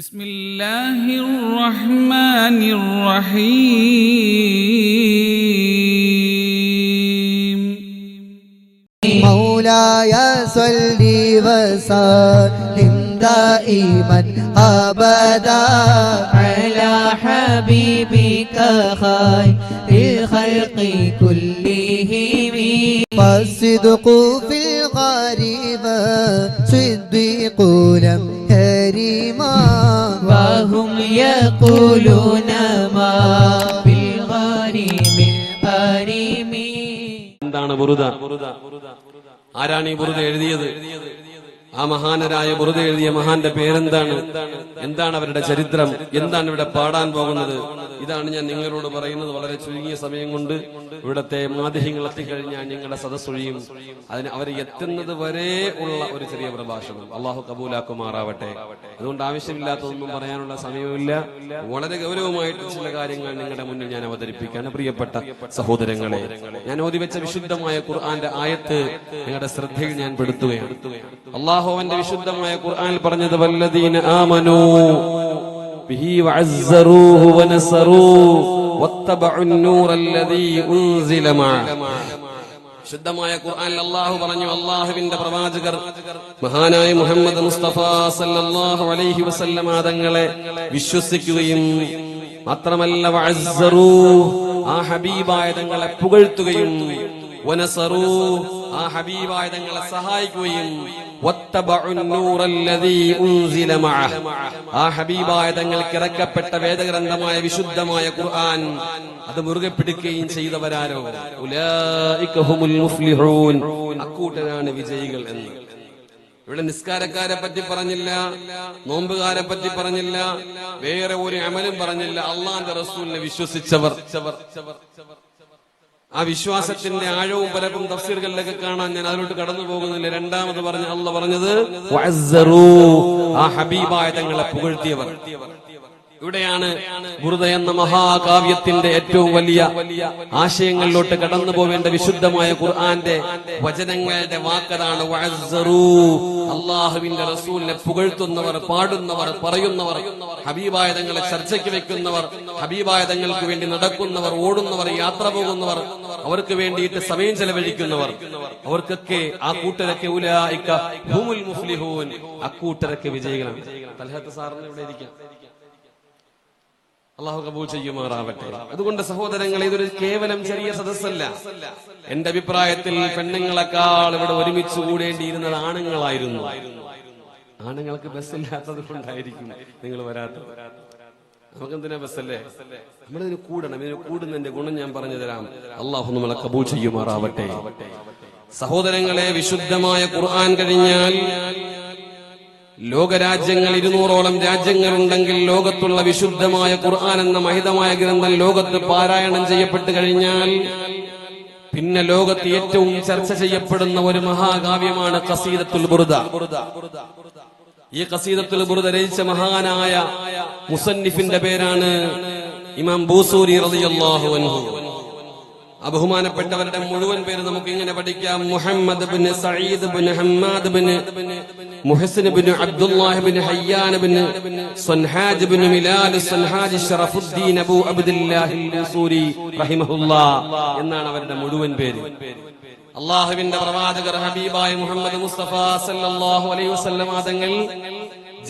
بسم الله الرحمن الرحيم مولاي صل وسلم دائما أبدا على حبيبك خير الخلق كلهم فالصدق في الغريب صديقون كريما وهم يقولون ما بالغريم الكريم. എന്താണ് ബുറുദ? ആരാണ് ഈ ബുറുദ എഴുതിയത്? ആ മഹാനരായ ബുറുദ എഴുതിയ മഹാന്റെ പേരെന്താണ്? എന്താണ് അവരുടെ ചരിത്രം? എന്താണ് ഇവിടെ പാടാൻ പോകുന്നത്? ഇതാണ് ഞാൻ നിങ്ങളോട് പറയുന്നത്. വളരെ ചുരുങ്ങിയ സമയം കൊണ്ട് ഇവിടത്തെ മാധ്യമങ്ങൾ എത്തിക്കഴിഞ്ഞാൽ ഞങ്ങളുടെ സദസ്സൊഴിയും അതിന് അവർ എത്തുന്നത് വരെ ഉള്ള ഒരു ചെറിയ പ്രഭാഷണം അള്ളാഹു കബൂലാക്കുമാറാവട്ടെ. അതുകൊണ്ട് ആവശ്യമില്ലാത്തതൊന്നും പറയാനുള്ള സമയമില്ല. വളരെ ഗൗരവമായിട്ട് ചില കാര്യങ്ങൾ നിങ്ങളുടെ മുന്നിൽ ഞാൻ അവതരിപ്പിക്കാൻ പ്രിയപ്പെട്ട സഹോദരങ്ങളെ, ഞാൻ ഓതിവെച്ച വിശുദ്ധമായ ഖുർആന്റെ ആയത്ത് നിങ്ങളുടെ ശ്രദ്ധയിൽ ഞാൻ പെടുത്തുകയാണ്. അള്ളാഹു അവന്റെ വിശുദ്ധമായ ഖുർആനിൽ പറഞ്ഞത് വല്ലദീന ആമനൂ ബിഹി വഅസ്സറൂഹു വനസറൂഹു വത്തബഉൻ നൂറല്ലദീ ഉൻസില മഅഹു. ശുദ്ധമായ ഖുർആനിൽ അല്ലാഹു പറഞ്ഞു, അല്ലാഹുവിന്റെ പ്രവാചകർ മഹാനായ മുഹമ്മദ് മുസ്തഫ സല്ലല്ലാഹു അലൈഹി വസല്ലമ തങ്ങളെ വിശ്വസിക്കുകയും മാത്രമല്ല വഅസ്സറൂഹു ആ ഹബീബായ തങ്ങളെ പുകഴ്ത്തുകയും വനസറൂ ആ ഹബീബായ തങ്ങളെ സഹായിക്കുകയും വത്തബഉൻ നൂറല്ലദീ ഉൻസില മഅഹു ആ ഹബീബായ തങ്ങൾക്ക് ഇറക്കപ്പെട്ട വേദഗ്രന്ഥമായ വിശുദ്ധമായ ഖുർആൻ അത് മുറുകെ പിടിക്കുകയും ചെയ്തവരാരോ ഉലൈക ഹുമുൽ മുഫ്ലിഹൂൻ, അക്കൂട്ടരാണ് വിജയികൾ എന്ന്. ഇവിടെ നിസ്കാരക്കാരെ പറ്റി പറഞ്ഞില്ല, നോമ്പുകാരെ പറ്റി പറഞ്ഞില്ല, വേറെ ഒരു അമലും പറഞ്ഞില്ല. അള്ളാന്റെ റസൂലിനെ വിശ്വസിച്ചവർ, ആ വിശ്വാസത്തിന്റെ ആഴവും പലരും തഫ്സീറുകളിലൊക്കെ കാണാൻ ഞാൻ അതിലോട്ട് കടന്നു പോകുന്നില്ല. രണ്ടാമത് പറഞ്ഞ അള്ളാഹ് പറഞ്ഞത് വഅസ്സറൂ ആ ഹബീബായ തങ്ങളെ പുകഴ്ത്തിയവർ. ഇവിടെയാണ് ബുറുദ എന്ന മഹാകാവ്യത്തിന്റെ ഏറ്റവും വലിയ ആശയങ്ങളിലോട്ട് കടന്നു പോവേണ്ട വിശുദ്ധമായ ഖുർആന്റെ വചനങ്ങളുടെ വാക്കതാണ് വഅസ്സറൂ. അല്ലാഹുവിന്റെ റസൂലിനെ പുകഴ്ത്തുന്നവർ, പാടുന്നവർ, പറയുന്നവർ, ഹബീബായ തങ്ങളെ ചർച്ചയ്ക്ക് വെക്കുന്നവർ, ഹബീബായ തങ്ങൾക്ക് വേണ്ടി നടക്കുന്നവർ, ഓടുന്നവർ, യാത്ര പോകുന്നവർ, അവർക്ക് വേണ്ടിയിട്ട് സമയം ചെലവഴിക്കുന്നവർ, അവർക്കൊക്കെ ആ കൂട്ടരൊക്കെ ഉലൈക ഹുമുൽ മുഫ്ലിഹൂൻ, അക്കൂട്ടരൊക്കെ വിജയികളാണ്. തൽഹത്ത് സാറിന് ഇവിടെ ഇരിക്കാം, അള്ളാഹു കബൂൽ ചെയ്യുമാറാവട്ടെ. അതുകൊണ്ട് സഹോദരങ്ങളെ, ഇതൊരു കേവലം ചെറിയ സദസ്സല്ല. എന്റെ അഭിപ്രായത്തിൽ പെണ്ണുങ്ങളെക്കാൾ ഇവിടെ ഒരുമിച്ച് കൂടേണ്ടിയിരുന്നത് ആണുങ്ങളായിരുന്നു. ആണുങ്ങൾക്ക് ബസ്സില്ലാത്തത് കൊണ്ടായിരിക്കും നിങ്ങൾ വരാത്തത്. നമുക്കെന്തിനാ ബസ്സല്ലേ? നമ്മളിതിന് കൂടണം. ഇതിന് കൂടുന്നതിന്റെ ഗുണം ഞാൻ പറഞ്ഞു തരാം. അള്ളാഹു നമ്മളെ കബൂൽ ചെയ്യുമാറാവട്ടെ. സഹോദരങ്ങളെ, വിശുദ്ധമായ ഖുർആൻ കഴിഞ്ഞാൽ ലോകരാജ്യങ്ങൾ 200ഓളം രാജ്യങ്ങളുണ്ടെങ്കിൽ ലോകത്തുള്ള വിശുദ്ധമായ ഖുർആൻ എന്ന മഹിതമായ ഗ്രന്ഥം ലോകത്ത് പാരായണം ചെയ്യപ്പെട്ട് കഴിഞ്ഞാൽ പിന്നെ ലോകത്ത് ഏറ്റവും ചർച്ച ചെയ്യപ്പെടുന്ന ഒരു മഹാകാവ്യമാണ് ഖസീദത്തുൽ ബുർദ. ഈ ഖസീദത്തുൽ ബുർദ രചിച്ച മഹാനായ മുസന്നിഫിന്റെ പേരാണ് ഇമാം ബൂസൂരി റളിയല്ലാഹു അൻഹു. ബഹുമാനപ്പെട്ടവരുടെ മുഴുവൻ പേര് നമുക്ക് ഇങ്ങനെ പഠിക്കാം: Muhammad bin Saeed bin Hammad bin Muhsin bin Abdullah bin Hayyan bin Sanhaj bin Milal Sanhaj Sharafuddin Abu Abdullah Busiri റഹിമഹുല്ലാഹ് എന്നാണ് അവരുടെ മുഴുവൻ പേര്. അല്ലാഹുവിന്റെ പ്രവാചകർ ഹബീബായ മുഹമ്മദ് മുസ്തഫ സല്ലല്ലാഹു അലൈഹി വസല്ലം തങ്ങൾ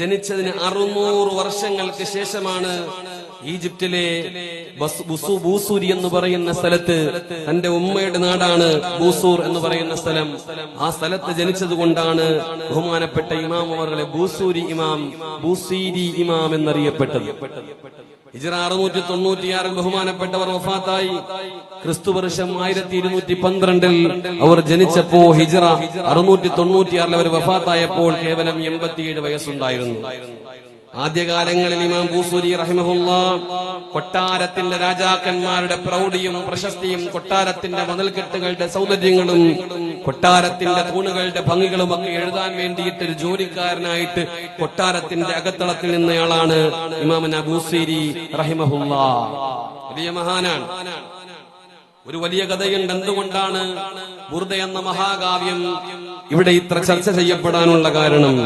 ജനിച്ചതിന് 600 വർഷങ്ങൾക്ക് ശേഷമാണ് ഈജിപ്തിലെ ബൂസൂരി എന്ന് പറയുന്ന സ്ഥലത്ത്, തന്റെ ഉമ്മയുടെ നാടാണ് ബൂസൂർ എന്ന് പറയുന്ന സ്ഥലം, ആ സ്ഥലത്ത് ജനിച്ചത് കൊണ്ടാണ് ബഹുമാനപ്പെട്ട ഇമാം അവരുടെ ബൂസൂരി ഇമാം, ബൂസീരി ഇമാം എന്നറിയപ്പെട്ടത്. ഹിജ്റ 696 ബഹുമാനപ്പെട്ടവർ വഫാത്തായി. ക്രിസ്തുവർഷം 1212 അവർ ജനിച്ചപ്പോ ഹിജ്റ 696 അവർ വഫാത്തായപ്പോൾ കേവലം 87 വയസ്സുണ്ടായിരുന്നു. ആദ്യകാലങ്ങളിൽ ഇമാം ബൂസൂരി റഹിമഹുല്ലാഹ് കൊട്ടാരത്തിന്റെ രാജാക്കന്മാരുടെ പ്രൗഢിയും പ്രശസ്തിയും, കൊട്ടാരത്തിന്റെ മതിൽക്കെട്ടുകളുടെ സൗന്ദര്യങ്ങളും, കൊട്ടാരത്തിന്റെ തൂണുകളുടെ ഭംഗികളും ഒക്കെ എഴുതാൻ വേണ്ടിയിട്ട് ഒരു ജോലിക്കാരനായിട്ട് കൊട്ടാരത്തിന്റെ അകത്തളത്തിൽ നിന്നയാളാണ് ഇമാം ബൂസൂരി റഹിമഹുല്ലാഹ്. വലിയ മഹാനാണ്. ഒരു വലിയ കഥയുണ്ട്. എന്തുകൊണ്ടാണ് ബുർദ എന്ന മഹാകാവ്യം ഇവിടെ ഇത്ര ചർച്ച ചെയ്യപ്പെടാനുള്ള കാരണം?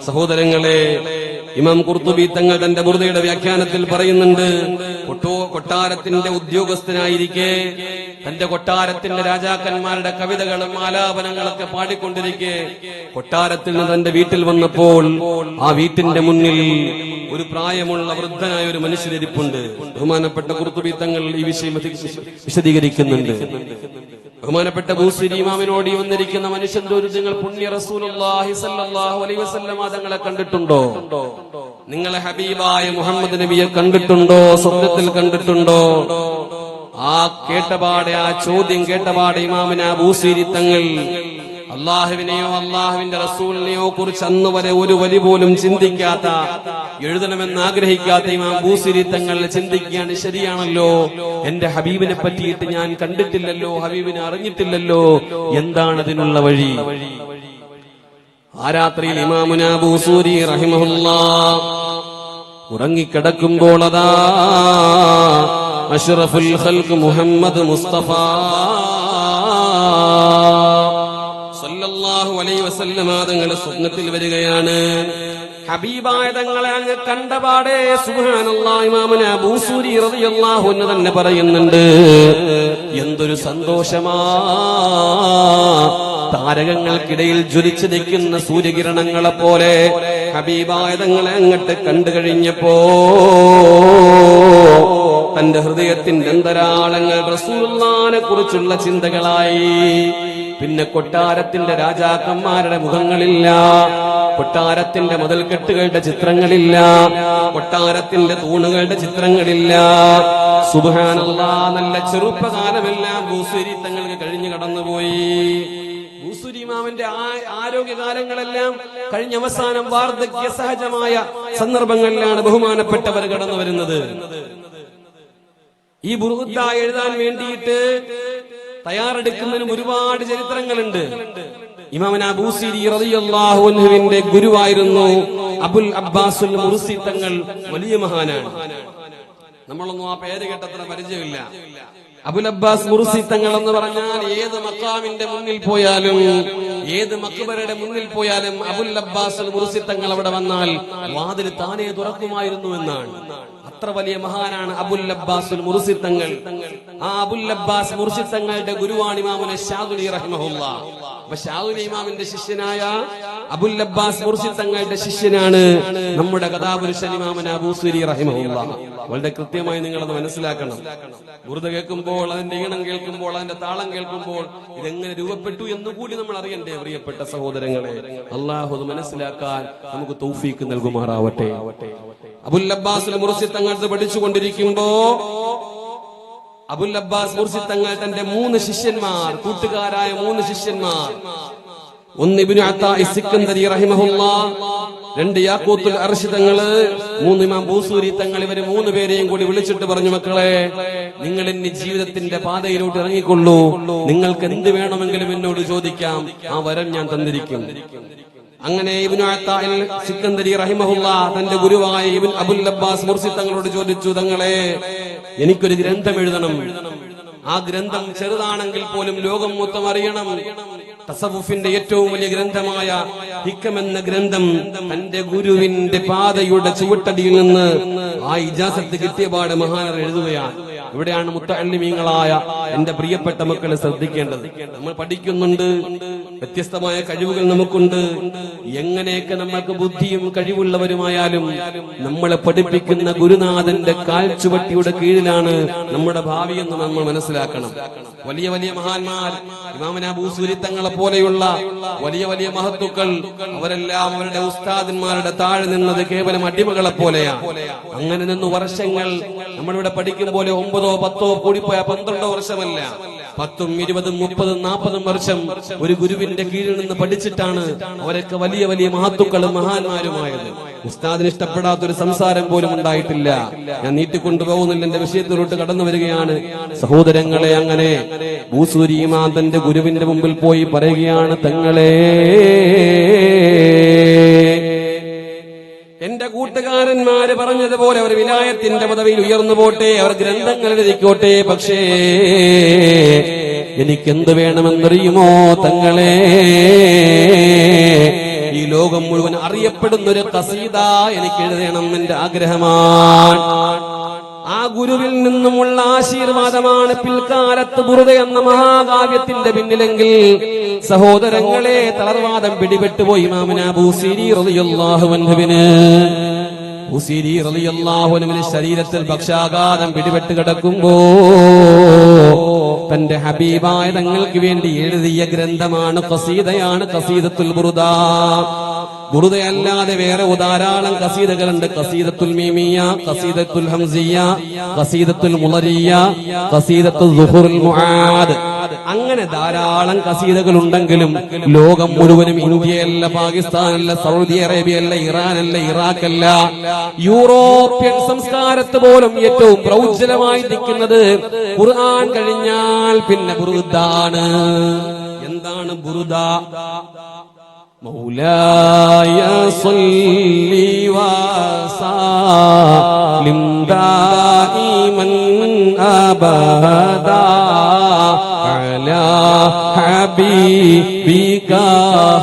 സഹോദരങ്ങളെ, ഇമാം ഖുർത്തുബി തങ്ങൾ തന്റെ ബുർദയുടെ വ്യാഖ്യാനത്തിൽ പറയുന്നുണ്ട്, കൊട്ടാരത്തിന്റെ ഉദ്യോഗസ്ഥനായിരിക്കെ തന്റെ കൊട്ടാരത്തിന്റെ രാജാക്കന്മാരുടെ കവിതകളും ആലാപനങ്ങളൊക്കെ പാടിക്കൊണ്ടിരിക്കെ കൊട്ടാരത്തിൽ നിന്ന് തന്റെ വീട്ടിൽ വന്നപ്പോൾ ആ വീട്ടിന്റെ മുന്നിൽ ഒരു പ്രായമുള്ള വൃദ്ധനായ ഒരു മനുഷ്യരിപ്പുണ്ട്. ബഹുമാനപ്പെട്ട ഖുർത്തുബി തങ്ങൾ ഈ വിഷയം വിശദീകരിക്കുന്നുണ്ട്. ബഹുമാനപ്പെട്ട ബൂസിരി ഇമാമിനോട് വന്നിരിക്കുന്ന മനുഷ്യൻ, നിങ്ങൾ പുണ്യ റസൂലുള്ളാഹി സ്വല്ലല്ലാഹു അലൈഹി വസല്ലം തങ്ങളെ കണ്ടിട്ടുണ്ടോ? നിങ്ങളെ ഹബീബായ മുഹമ്മദ് നബിയെ കണ്ടിട്ടുണ്ടോ? സ്വപ്നത്തിൽ കണ്ടിട്ടുണ്ടോ? ആ കേട്ടപാടെ, ആ ചോദ്യം കേട്ടപാടെ ഇമാമിന ബൂസിരി തങ്ങൾ അള്ളാഹുവിനെയോ അള്ളാഹുവിന്റെ റസൂലിനെയോ കുറിച്ച് അന്ന് വരെ ഒരു വരി പോലും ചിന്തിക്കാത്ത, എഴുതണമെന്ന് ആഗ്രഹിക്കാത്ത ഇമാം ബൂസിരി തങ്ങൾ ചിന്തിക്കുകയാണ്, ശരിയാണല്ലോ, എന്റെ ഹബീബിനെ പറ്റിയിട്ട് ഞാൻ കണ്ടിട്ടില്ലല്ലോ, ഹബീബിനെ അറിഞ്ഞിട്ടില്ലല്ലോ, എന്താണ് അതിനുള്ള വഴി? ആ രാത്രിയിൽ ഇമാമുന ബൂസൂരി റഹിമഹുല്ലാഹ് ഉറങ്ങിക്കിടക്കുമ്പോൾ അതാ അഷ്റഫുൽ ഖൽഖ് മുഹമ്മദ് മുസ്തഫ സല്ലല്ലാഹു അലൈഹി വസല്ലം തങ്ങളുടെ സ്വപ്നത്തിൽ വരികയാണ്. ഹബീബായ തങ്ങളെ അങ്ങ് കണ്ടപാടെ സുബ്ഹാനല്ലാഹ് ഇമാമുന ബൂസൂരി റളിയല്ലാഹു അൻഹു തന്നെ പറയുന്നുണ്ട്, എന്തൊരു സന്തോഷമാ, താരകങ്ങൾക്കിടയിൽ ജ്വലിച്ചു നിൽക്കുന്ന സൂര്യകിരണങ്ങളെ പോലെ ഹബീബായ തങ്ങളെ അങ്ങട്ട് കണ്ടു കഴിഞ്ഞപ്പോ തന്റെ ഹൃദയത്തിന്റെ അന്തരാളങ്ങൾ റസൂലുള്ളാഹിനെ കുറിച്ചുള്ള ചിന്തകളായി. പിന്നെ കൊട്ടാരത്തിന്റെ രാജാക്കന്മാരുടെ മുഖങ്ങളില്ല, കൊട്ടാരത്തിന്റെ മതിൽക്കെട്ടുകളുടെ ചിത്രങ്ങളില്ല, കൊട്ടാരത്തിന്റെ തൂണുകളുടെ ചിത്രങ്ങളില്ല. സുബ്ഹാനല്ലാഹ്, നല്ല ചെറുപ്പകാലമെല്ലാം ബൂസൂരി തങ്ങൾക്ക് കഴിഞ്ഞു കടന്നുപോയി. ബൂസൂരി ഇമാമിന്റെ ആരോഗ്യകാലങ്ങളെല്ലാം കഴിഞ്ഞ അവസാനം വാർദ്ധക്യ സഹജമായ സന്ദർഭങ്ങളിലാണ് ബഹുമാനപ്പെട്ടവർ കടന്നു വരുന്നത്. ഈ ബുർദ എഴുതാൻ വേണ്ടിയിട്ട് തയ്യാറെടുക്കുന്നതിനും ഒരുപാട് ചരിത്രങ്ങളുണ്ട്. ഇമാമുന ബൂസീരി റളിയല്ലാഹു അൻഹുവിന്റെ ഗുരുവായിരുന്നു അബുൽ അബ്ബാസുൽ മുർസി തങ്ങൾ. വലിയ മഹാനാണ്. നമ്മളൊന്നും ആ പേര് കേട്ടത്ര പരിചയമില്ല. അബുൽ അബ്ബാസ് മുർസി തങ്ങൾ എന്ന് പറഞ്ഞാൽ ഏത് മക്കാമിന്റെ മുന്നിൽ പോയാലും, ഏത് മക്ബറയുടെ മുന്നിൽ പോയാലും അബുൽ അബ്ബാസുൽ മുർസി തങ്ങൾ അവിടെ വന്നാൽ വാതിൽ താനേ തുറക്കുമായിരുന്നു എന്നാണ്. അത്ര വലിയ മഹാനാണ് അബുൽ അബ്ബാസുൽ മുർസി തങ്ങൾ. ആ അബുൽ അബ്ബാസ് മുർസി തങ്ങളുടെ ഗുരുവാണ് ഇമാമുന ശാദുലി റഹിമഹുല്ലാഹ്. അപ്പൊ ശാദുലി ഇമാമിന്റെ ശിഷ്യനായ അബുൽ അബ്ബാസ് മുർസി തങ്ങളുടെ ശിഷ്യനാണ് നമ്മുടെ കഥാപുരുഷൻ ഇമാമുന ബൂസൂരി റഹിമഹുല്ലാഹ്. വളരെ കൃത്യമായി നിങ്ങളത് മനസ്സിലാക്കണം. ബുർദ കേൾക്കുമ്പോൾ, അതിന്റെ ഈണം കേൾക്കുമ്പോൾ, അതിന്റെ താളം കേൾക്കുമ്പോൾ ഇതെങ്ങനെ രൂപപ്പെട്ടു എന്നുകൂടി നമ്മൾ അറിയണ്ടേ പ്രിയപ്പെട്ട സഹോദരങ്ങളെ. അള്ളാഹു അത് മനസ്സിലാക്കാൻ നമുക്ക് തൗഫീക്ക് നൽകുമാറാവട്ടെ. അബുൽ അബ്ബാസുൽ മുർസി തങ്ങൾ പഠിച്ചുകൊണ്ടിരിക്കുമ്പോ അബുൽ അബ്ബാസ് മുർസി തങ്ങൾ തന്റെ 3 ശിഷ്യന്മാർ, കൂട്ടുകാരായ 3 ശിഷ്യന്മാർ, ഒന്ന് ഇബ്നു അത്താഇ സിക്കന്ദരി റഹിമഹുല്ലാഹ്, 2 യാഖൂത്തുൽ അർശ് തങ്ങള്, 3 ഇമാം ബൂസൂരി തങ്ങൾ. ഇവര് 3 പേരെയും കൂടി വിളിച്ചിട്ട് പറഞ്ഞു, മക്കളെ, നിങ്ങൾ ഇനി ജീവിതത്തിന്റെ പാതയിലോട്ട് ഇറങ്ങിക്കൊള്ളൂ, നിങ്ങൾക്ക് എന്ത് വേണമെങ്കിലും എന്നോട് ചോദിക്കാം, ആ വരം ഞാൻ തന്നിരിക്കും. അങ്ങനെ ഇബ്നു അത്താഇ സിക്കന്ദരി റഹിമഹുല്ലാഹ് തന്റെ ഗുരുവായ അബുൽ അബ്ബാസ് മുർസി തങ്ങളോട് ചോദിച്ചു, തങ്ങളെ, എനിക്കൊരു ഗ്രന്ഥം എഴുതണം. ആ ഗ്രന്ഥം ചെറുതാണെങ്കിൽ പോലും ലോകം മൊത്തം അറിയണം. തസവുഫിന്റെ ഏറ്റവും വലിയ ഗ്രന്ഥമായ ഹിക്കം എന്ന ഗ്രന്ഥം തന്റെ ഗുരുവിന്റെ പാതയുടെ ചുവട്ടടിയിൽ നിന്ന് ആ ഇജാസത്ത് കിട്ടിയപാട് മഹാനർ എഴുതുകയാണ്. ഇവിടെയാണ് മുത്തഅല്ലിമീങ്ങളായ എന്റെ പ്രിയപ്പെട്ട മക്കളെ ശ്രദ്ധിക്കേണ്ടത്. നമ്മൾ പഠിക്കുന്നുണ്ട്, വ്യത്യസ്തമായ കഴിവുകൾ നമുക്കുണ്ട്. എങ്ങനെയൊക്കെ നമ്മൾക്ക് ബുദ്ധിയും കഴിവുള്ളവരുമായാലും നമ്മളെ പഠിപ്പിക്കുന്ന ഗുരുനാഥന്റെ കാൽച്ചുവട്ടിയുടെ കീഴിലാണ് നമ്മുടെ ഭാവി എന്ന് നമ്മൾ മനസ്സിലാക്കണം. വലിയ വലിയ മഹാന്മാർ, ഇമാമുന ബൂസൂരി തങ്ങളെ പോലെയുള്ള വലിയ വലിയ മഹത്തുക്കൾ, അവരെല്ലാം അവരുടെ ഉസ്താദന്മാരുടെ താഴെ നിന്നത് കേവലം അടിമകളെ പോലെയാണ്. അങ്ങനെ നിന്ന് വർഷങ്ങൾ നമ്മളിവിടെ പഠിക്കും പോലെ 9, 10 കൂടിപ്പോയ 12 വർഷമല്ല, 10, 20, 30, 40 വർഷം ഒരു ഗുരുവിന്റെ കീഴിൽ നിന്ന് പഠിച്ചിട്ടാണ് അവരൊക്കെ വലിയ വലിയ മഹത്തുക്കളും മഹാന്മാരുമായത്. ഉസ്താദിന് ഇഷ്ടപ്പെടാത്തൊരു സംസാരം പോലും ഉണ്ടായിട്ടില്ല. ഞാൻ നീട്ടിക്കൊണ്ടുപോകുന്നില്ല, എന്റെ വിഷയത്തിലോട്ട് കടന്നു വരികയാണ്. സഹോദരങ്ങളെ, അങ്ങനെ ബൂസൂരി ഇമാം തന്റെ ഗുരുവിന്റെ മുമ്പിൽ പോയി പറയുകയാണ്, തങ്ങളെ, എന്റെ കൂട്ടുകാരന്മാര് പറഞ്ഞതുപോലെ അവർ വിലായത്തിന്റെ പദവിയിൽ ഉയർന്നു പോട്ടെ, അവർ ഗ്രന്ഥങ്ങൾ എഴുതിക്കോട്ടെ, പക്ഷേ എനിക്കെന്ത് വേണമെന്നറിയുമോ തങ്ങളെ? ഈ ലോകം മുഴുവൻ അറിയപ്പെടുന്ന ഒരു ഖസീദ എനിക്ക് എഴുതണം എന്റെ ആഗ്രഹമാണ്. ആ ഗുരുവിൽ നിന്നുമുള്ള ആശീർവാദമാണ് പിൽക്കാലത്ത് ബുറുദ എന്ന മഹാകാവ്യത്തിന്റെ പിന്നിലെങ്കിൽ സഹോദരങ്ങളെ, തളർവാദം പിടിപെട്ടുപോയി ഇമാമുന ബൂസിരി റളിയല്ലാഹു അൻഹുവിന്. ബൂസിരി റളിയല്ലാഹു അൻഹുവിന്റെ ശരീരത്തിൽ പക്ഷാഘാതം പിടിപെട്ട് കിടക്കുമ്പോ തന്റെ ഹബീബായ തങ്ങൾക്ക് വേണ്ടി എഴുതിയ ഗ്രന്ഥമാണ് ഖസീദയാണ് ഖസീദത്തുൽ ബുറുദ. ബുറുദയല്ലാതെ വേറെ ധാരാളം ഖസീദകളുണ്ട്. ഖസീദത്തുൽ മീമിയ, ഖസീദത്തുൽ ഹംസിയ, ഖസീദത്തുൽ മുളരിയ, ഖസീദത്തുൽ ദുഹുറുൽ മുആദ്, അങ്ങനെ ധാരാളം ഖസീദകൾ ഉണ്ടെങ്കിലും ലോകം മുഴുവനും ഇന്ത്യയല്ല, പാകിസ്ഥാനല്ല, സൗദി അറേബ്യയല്ല, ഇറാനല്ല, ഇറാഖല്ല, യൂറോപ്യൻ സംസ്കാരത്ത് പോലും ഏറ്റവും പ്രൗജ്വലമായി നിൽക്കുന്നത് ഖുർആൻ കഴിഞ്ഞാൽ പിന്നെ ബുറുദാണ്. എന്താണ് ബുറുദ? മൗലായ സ്വല്ലി വസല്ലിം ദായിമൻ അബദാ അലാ ഹബീബിക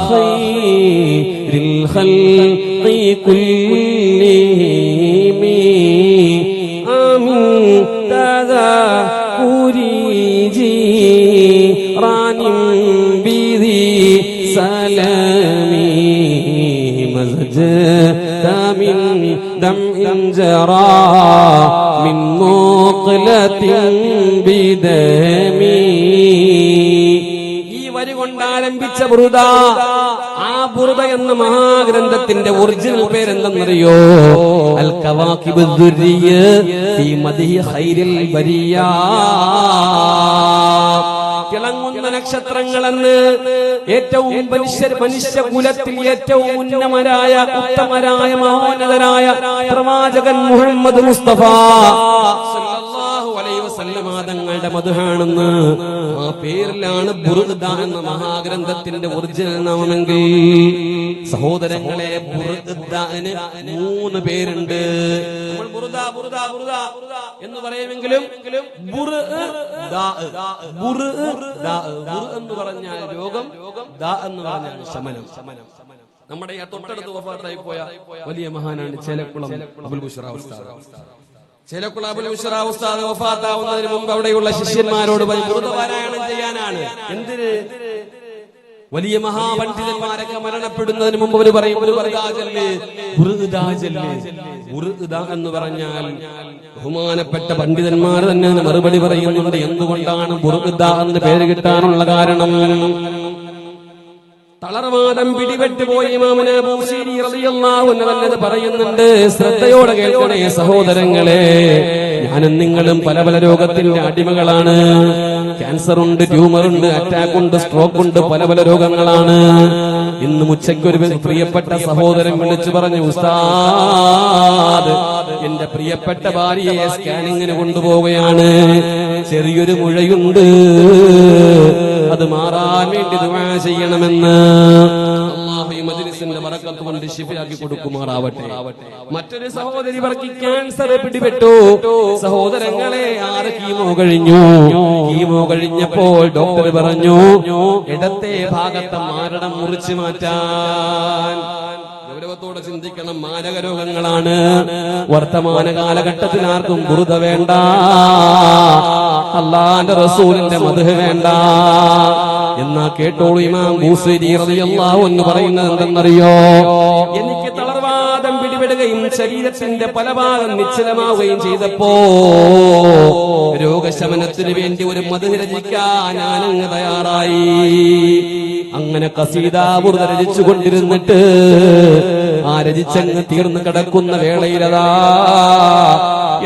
ഖൈറിൽ ഖൽഖി കുല്ലിഹിം ആമിൻ തദകുരി ജീറാനിം ബിദി സലാമി മസ്ജദ മിൻ ദംഇൻ ജറാ മിൻ മുഖ്ലത്തിൻ ബിദമി. ഈ വരി കൊണ്ട് ആരംഭിച്ച ബുറുദ, ആ ബുറുദ എന്ന മഹാഗ്രന്ഥത്തിന്റെ ഒറിജിനൽ പേരെന്തെന്നറിയോ? അൽ കവാകിബുദ് ദുർരിയ ഫീ മദ്ഹി ഖൈറിൽ ബരിയ. തിളങ്ങുന്ന നക്ഷത്രങ്ങളെന്ന് ഏറ്റവും മനുഷ്യ കുലത്തിൽ ഏറ്റവും ഉന്നതരായ ഉത്തമരായ മഹോന്നതരായ പ്രവാചകൻ മുഹമ്മദ് മുസ്തഫ സല്ലല്ലാഹു അലൈഹി വസല്ലം തങ്ങളുടെ മദ്ഹാണെന്ന് ആ പേരിലാണ് ബുറുദ എന്ന മഹാഗ്രന്ഥത്തിന്റെ ഒറിജിനൽ നാമമെങ്കിൽ സഹോദരങ്ങളെ, ബുറുദന് 3 പേരുണ്ട്. നമ്മൾ ബുറുദ ബുറുദ ബുറുദ എന്ന് പറയുമെങ്കിലും ബുറ് എന്ന് പറഞ്ഞാൽ രോഗം, ദാ എന്ന് പറഞ്ഞാൽ ശമനം. നമ്മുടെ തൊട്ടടുത്ത് വഫാത്തായി പോയ വലിയ മഹാനാണ് ചേലക്കുളം അബുൽ ബുശ്റാ ഉസ്താദ്. ചേലക്കുളം അബുൽ ബുശ്റാ ഉസ്താദ് വഫാത്താവുന്നതിന് മുമ്പ് അവിടെയുള്ള ശിഷ്യന്മാരോട് ബുറുദ പാരായണം ചെയ്യാനാണ്. എന്തിന്? വലിയ മഹാപണ്ഡിതന്മാരൊക്കെ മരണപ്പെടുന്നതിന് മുമ്പ് അവർ പറയും ബുറുദ എന്ന് പറഞ്ഞാൽ ബഹുമാനപ്പെട്ട പണ്ഡിതന്മാർ തന്നെ മറുപടി പറയുന്നുണ്ട്. എന്തുകൊണ്ടാണ് ബുറുദ എന്ന് പേര് കിട്ടാനുള്ള കാരണം? തളർവാദം പിടിപെട്ടുപോയി ഇമാമുന ബൂസിരി റളിയല്ലാഹു അൻഹു തന്നെ പറയുന്നുണ്ട്. ശ്രദ്ധയോടെ കേൾക്കണേ സഹോദരങ്ങളെ, ഞാനും നിങ്ങളും പല പല രോഗത്തിന്റെ അടിമകളാണ്. ക്യാൻസർ ഉണ്ട്, ട്യൂമർ ഉണ്ട്, അറ്റാക്ക് ഉണ്ട്, സ്ട്രോക്ക് ഉണ്ട്, പല പല രോഗങ്ങളാണ്. ഇന്ന് ഉച്ചയ്ക്ക് ഒരു പ്രിയപ്പെട്ട സഹോദരൻ വിളിച്ചു പറഞ്ഞു, ഉസ്താദ്, എന്റെ പ്രിയപ്പെട്ട ഭാര്യയെ സ്കാനിങ്ങിന് കൊണ്ടുപോവുകയാണ്, ചെറിയൊരു മുഴയുണ്ട്, അത് മാറാൻ വേണ്ടി ദുആ ചെയ്യണമെന്ന്. അല്ലാഹു ഈ മജ്ലിസിന്റെ ബറക്കത്ത് കൊണ്ട് ശിഫയാക്കി കൊടുക്കുമാറാവട്ടെ. മറ്റൊരു സഹോദരി അവർക്ക് ക്യാൻസർ പിടിപെട്ടു. സഹോദരങ്ങളെ, 6 കീമോ കഴിഞ്ഞു. കീമോ കഴിഞ്ഞപ്പോൾ ഡോക്ടർ പറഞ്ഞു ഇടത്തെ ഭാഗത്തെ മാരടം മുറിച്ചു മാറ്റാൻ. ഗൗരവത്തോടെ ചിന്തിക്കണം, മാരക രോഗങ്ങളാണ്. വർത്തമാന കാലഘട്ടത്തിൽ ആർക്കും ബുറുദ വേണ്ട, അല്ലാഹുവിന്റെ റസൂലിന്റെ മദ്ഹ് വേണ്ട. എന്നാ കേട്ടോളൂ, ഇമാം ബൂസിരി റളിയല്ലാഹു അൻഹു പറയുന്നത് എന്തെന്നറിയോ? എനിക്ക് തളർവാദം പിടിപെടുകയും ശരീരത്തിന്റെ പല ഭാഗം നിശ്ചലമാവുകയും ചെയ്തപ്പോ രോഗശമനത്തിന് വേണ്ടി ഒരു മദ്ഹ് രചിക്കാൻ ഞാനങ്ങ് തയ്യാറായി. അങ്ങനെ ഖസീദ ബുറുദ രചിച്ചുകൊണ്ടിരുന്നിട്ട് ആ രചിച്ചങ്ങ് തീർന്നു കിടക്കുന്ന വേളയിലതാ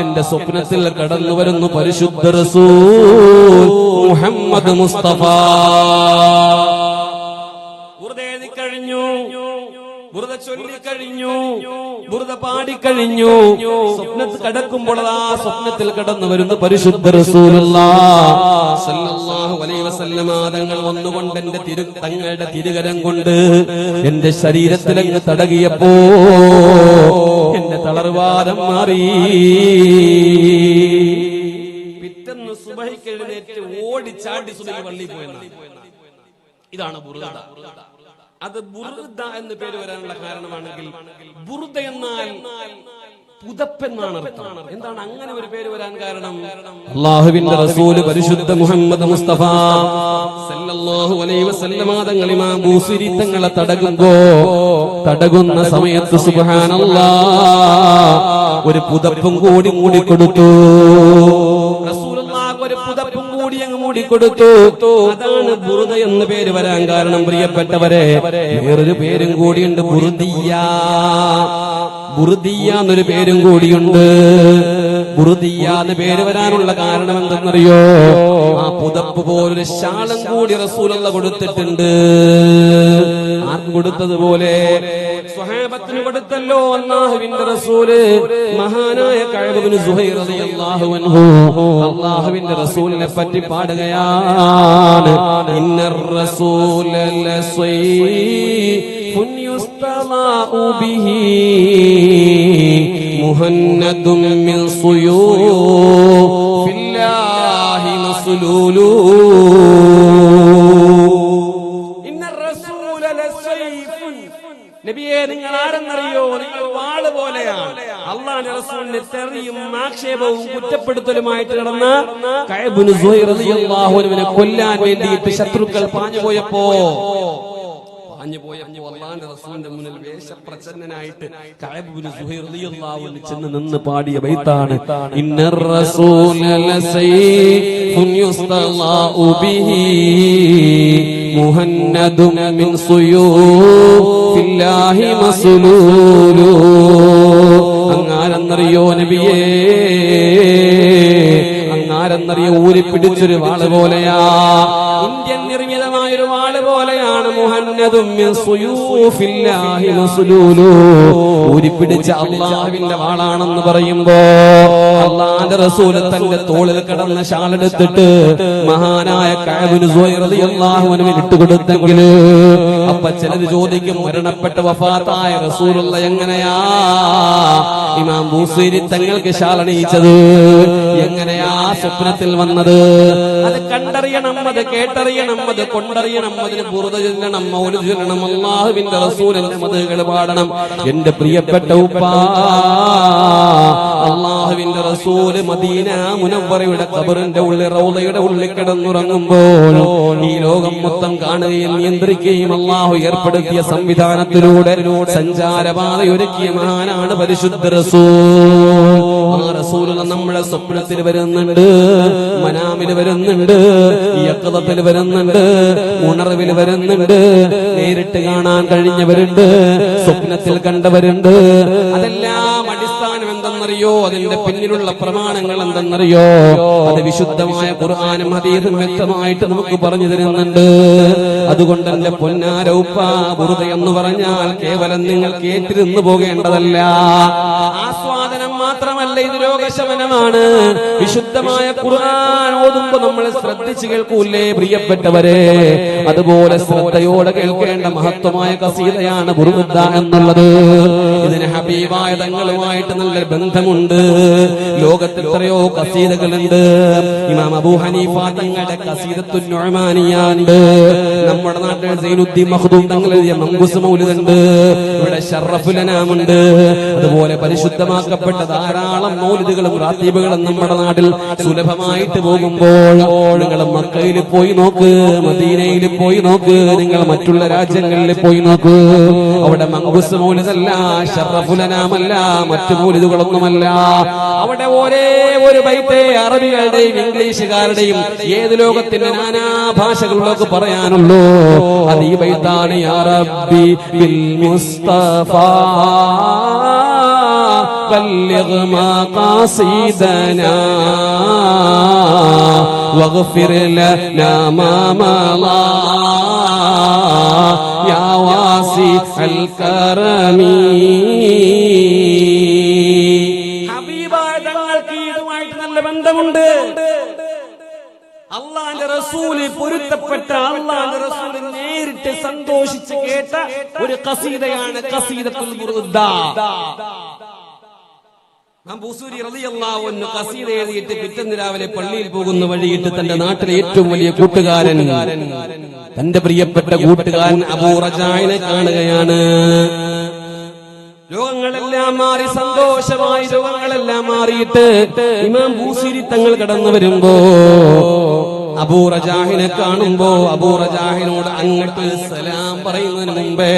എന്റെ സ്വപ്നത്തിൽ കടന്നു വരുന്നു പരിശുദ്ധ റസൂൽ മുഹമ്മദ് മുസ്തഫ. ബുറുദ എഴുതി കഴിഞ്ഞു, ബുറുദ ചൊല്ലിക്കഴിഞ്ഞു, ബുറുദ പാടിക്കഴിഞ്ഞു. സ്വപ്നത്തിൽ കിടക്കുമ്പോൾ ആ സ്വപ്നത്തിൽ കടന്നു വരുന്ന പരിശുദ്ധ റസൂലുള്ളാഹ് സല്ലല്ലാഹു അലൈഹി വസല്ലം തങ്ങൾ വന്നുകൊണ്ട് എന്റെ തങ്ങളുടെ തിരുകരം കൊണ്ട് എന്റെ ശരീരത്തിലങ്ങ് തടകിയപ്പോ എന്റെ തളർവാദം മാറി. പിറ്റേന്ന് സുബഹിക്ക് എഴുന്നേറ്റ് ഓടിച്ചാടി സുബഹി പള്ളിയിൽ പോയെന്നാണ്. ഇതാണ് ബുറുദ. അത് ബുർദ എന്ന് പേര് വരാനുള്ള കാരണമാണെങ്കിൽ ബുർദ എന്നാൽ പുതപ്പെന്നാണ് അർത്ഥം. എന്താണ് അങ്ങനെ ഒരു പേര് വരാൻ കാരണം? അല്ലാഹുവിന്റെ റസൂല് പരിശുദ്ധ മുഹമ്മദ് മുസ്തഫ സല്ലല്ലാഹു അലൈഹി വസല്ലമ തങ്ങൾ ഇമാം ബൂസിരി തങ്ങളെ തടകുന്ന സമയത്ത് സുബ്ഹാനല്ലാഹ് ഒരു പുതപ്പും കൂടി മൂടിക്കൊടുത്തു. റസൂലുള്ളാഹി ഒരു പുതപ്പും കൂടി അങ്ങ് മൂടിക്കൊടുത്തു. അതാണ് ബുർദ എന്ന് പേര് വരാൻ കാരണം. പ്രിയപ്പെട്ടവരെ, വേറൊരു പേരും കൂടിയുണ്ട്, ബുർദിയ. ബുർദിയ എന്നൊരു പേരും കൂടിയുണ്ട്. ബുർദിയ എന്ന് പേര് വരാനുള്ള കാരണം എന്തെന്നറിയോ? ആ പുതപ്പ് പോലൊരു ശാളം കൂടി റസൂലുള്ള കൊടുത്തിട്ടുണ്ട്. ആർക്ക് കൊടുത്തതുപോലെ? സ്വഹാബത്തിന് കൊടുത്തല്ലോ അല്ലാഹുവിന്റെ റസൂല്. മഹാനായ കഅബ് ഇബ്നു സുഹൈർ റളിയല്ലാഹു അൻഹു അല്ലാഹുവിന്റെ റസൂലിനെ പറ്റി പാടുകയാണ്. ഇന്നർ റസൂല ലസൈഫുൻ യുസ്തളാഉ ബിഹി മുഹന്നദും മിൻ സുയൂഫില്ലാഹി മസ്ലൂലു. നബിയെ, നിങ്ങൾ ആരെന്നറിയോ? നിങ്ങൾ വാള് പോലെയാണ്. അല്ലാഹുവിന്റെ റസൂലിന്റെ തെറിയും ആക്ഷേപവും കുറ്റപ്പെടുത്തലുമായിട്ട് നടന്ന കഅബ് ഇബ്നു സുഹൈർ റളിയല്ലാഹു അൻഹുവിനെ കൊല്ലാൻ വേണ്ടിയിട്ട് ശത്രുക്കൾ പാഞ്ഞുപോയപ്പോ അല്ലാഹുവിന്റെ റസൂലിന്റെ മുന്നിൽ വേഷപ്രച്ഛന്നനായിട്ട് കഅബ് ഇബ്നു സുഹൈർ റളിയല്ലാഹു അൻഹു ചെന്ന് നിന്ന് പാടിയ ബൈത്താണ് ഇന്നർ റസൂല ലസൈഫുൻ യുസ്തളാഉ ബിഹി മുഹന്നദും മിൻ സുയൂഫില്ലാഹി മസ്ലൂലു. അങ്ങാരെന്നറിയോ നബിയേ? അങ്ങാരെന്നറിയോ? ഊരിപ്പിടിച്ചൊരു വാള് പോലെയാ, ഇന്ത്യൻ നിർമ്മിതമായൊരു വാള് പോലെയാണ്. മുഹന്നദും മിൻ സുയൂഫില്ലാഹി മസ്ലൂലു. ഊരിപ്പിടിച്ച അല്ലാഹുവിന്റെ വാളാണെന്ന് പറയുമ്പോ അല്ലാഹുവിന്റെ റസൂല് തന്റെ തോളിൽ കിടന്ന ഷാളെടുത്തിട്ട് മഹാനായ കഅബ് ഇബ്നു സുഹൈർ റളിയല്ലാഹു അൻഹു ഇട്ടുകൊടുത്തെങ്കിൽ അപ്പൊ ചിലർ ചോദിക്കും, മരണപ്പെട്ട വഫാത്തായ റസൂലുള്ള എങ്ങനെയാ ഇമാം ബൂസീരി തങ്ങൾക്ക് ഷാളണിയിച്ചത്? എങ്ങനെയാ സ്വപ്നത്തിൽ വന്നത്? അത് കണ്ടറിയണം, അത് കേട്ടറിയണം, അത് കൊണ്ടറിയണം. അതിന് ബുർദ ചൊല്ലണം, മൗലിദ് ചൊല്ലണം, അല്ലാഹുവിന്റെ റസൂലിന്റെ മദ്ഹുകൾ പാടണം. എന്റെ പ്രിയപ്പെട്ട ഉപ്പാ, അല്ലാഹുവിന്റെ റസൂല് മദീന മുനവ്വറയുടെ ഖബറിന്റെ ഉള്ളിൽ റൗളയുടെ ഉള്ളിൽ കിടന്നുറങ്ങുമ്പോൾ ഈ ലോകം മൊത്തം കാണുകയും നിയന്ത്രിക്കുകയും അല്ലാഹു ഏർപ്പെടുത്തിയ സംവിധാനത്തിലൂടെ സഞ്ചാരപാത ഒരുക്കിയ മഹാനാണ് പരിശുദ്ധ റസൂൽ. ആ റസൂൽ നമ്മളെ സ്വപ്നത്തിൽ വരുന്നുണ്ട്, മനാമിൽ വരുന്നുണ്ട്, യഖ്ദത്തിൽ വരുന്നുണ്ട്, ഉണർവിൽ വരുന്നുണ്ട്. നേരിട്ട് കാണാൻ കഴിഞ്ഞവരുണ്ട്, സ്വപ്നത്തിൽ കണ്ടവരുണ്ട്. അതെല്ലാം അടിസ്ഥാനം എന്തെന്നറിയോ? അതിന്റെ പിന്നിലുള്ള പ്രമാണങ്ങൾ എന്തെന്നറിയോ? അത് വിശുദ്ധമായ ഖുർആനും ഹദീസും വ്യക്തമായിട്ട് നമുക്ക് പറഞ്ഞു തരുന്നുണ്ട്. അതുകൊണ്ട് എന്റെ പൊന്നാര ഉപ്പ, ബുർദ എന്ന് പറഞ്ഞാൽ കേവലം നിങ്ങൾ കേട്ടിരുന്നു പോകേണ്ടതല്ല, ആസ്വാദനം മാത്രമല്ല, ഇത് രോഗശമനമാണ്. വിശുദ്ധമായ ഖുർആൻ ഓതുമ്പോ നമ്മൾ ശ്രദ്ധിച്ചു കേൾക്കൂലേ പ്രിയപ്പെട്ടവരെ? അതുപോലെ ശ്രദ്ധയോടെ കേൾക്കേണ്ട മഹത്വമായ ഖസീദയാണ് ബുർദ എന്നുള്ളത്. ഇതിന് ഹബീബായ തങ്ങളുമായിട്ട് നല്ല ബന്ധമുണ്ട്. ലോകത്തിൽ എത്രയോ ഖസീദകളുണ്ട്. ഇമാം അബൂ ഹനീഫ തങ്ങളുടെ ഖസീദത്തുൻ നുഅ്മാനിയുണ്ട്. നമ്മുടെ നാട്ടിൽ സൈനുദ്ദീൻ മഖ്ദൂം തങ്ങൾ എഴുതിയ മങ്കൂസ് മൗലിദുണ്ട്. ഇവിടെ ശറഫുൽ അനാമുണ്ട്. അതുപോലെ പരിശുദ്ധമാക്കപ്പെട്ട ധാരാളം മൗലിദുകളും റാത്തീബുകളും നമ്മുടെ നാട്ടിൽ സുലഭമായിട്ട് പോകുമ്പോൾ നിങ്ങൾ മക്കയിൽ പോയി നോക്ക്, മദീനയിൽ പോയി നോക്ക്, നിങ്ങൾ മറ്റുള്ള രാജ്യങ്ങളിൽ പോയി നോക്ക്. അവിടെ മങ്കൂസ് മൗലിദല്ല, ശറഫുൽ അനാമല്ല, മറ്റു മൗലിദുകളൊന്നുമല്ല. അവിടെ ഒരേ ഒരു ബൈത്തേ അറബികളുടെയും ഇംഗ്ലീഷുകാരുടെയും ഏത് ലോകത്തിന്റെ നാനാ ഭാഷകളിലൊക്കെ പറയാനുള്ളൂ. അത് ഈ ബൈത്താണ്. യാ റബ്ബി ബിൽ മുസ്തഫ بلغ مقاصدنا واغفر لنا ما مضى يا واسع الكرم. ഹബീബായ തങ്ങൾക്ക് ഇതുമായിട്ട് നല്ല ബന്ധമുണ്ട്. അല്ലാഹുവിന്റെ റസൂല് പൊരുത്തപ്പെട്ട, അല്ലാഹുവിന്റെ റസൂല് നേരിട്ട് സന്തോഷിച്ച് കേട്ട ഒരു ഖസീദയാണ് ഖസീദത്തുൽ ബുർദ. ബൂസൂരി റളിയല്ലാഹു അൻഹു ഖസീദ എഴുതിയിട്ട് പിറ്റേന്ന് രാവിലെ പള്ളിയിൽ പോകുന്ന വഴിയിട്ട് തന്റെ നാട്ടിലെ ഏറ്റവും വലിയ കൂട്ടുകാരൻ തന്റെ പ്രിയപ്പെട്ട കൂട്ടുകാരൻ അബൂ റജാഇനെ കാണുകയാണ്. രോഗങ്ങളെല്ലാം മാറി സന്തോഷമായി രോഗങ്ങളെല്ലാം മാറിയിട്ട് ഇമാം ബൂസിരി തങ്ങൾ കടന്നു വരുമ്പോ അബൂ റജാഹിനെ കാണുമ്പോ അബൂ റജാഹിനോട് അങ്ങോട്ട് സലാം പറയുന്നതിന് മുമ്പേ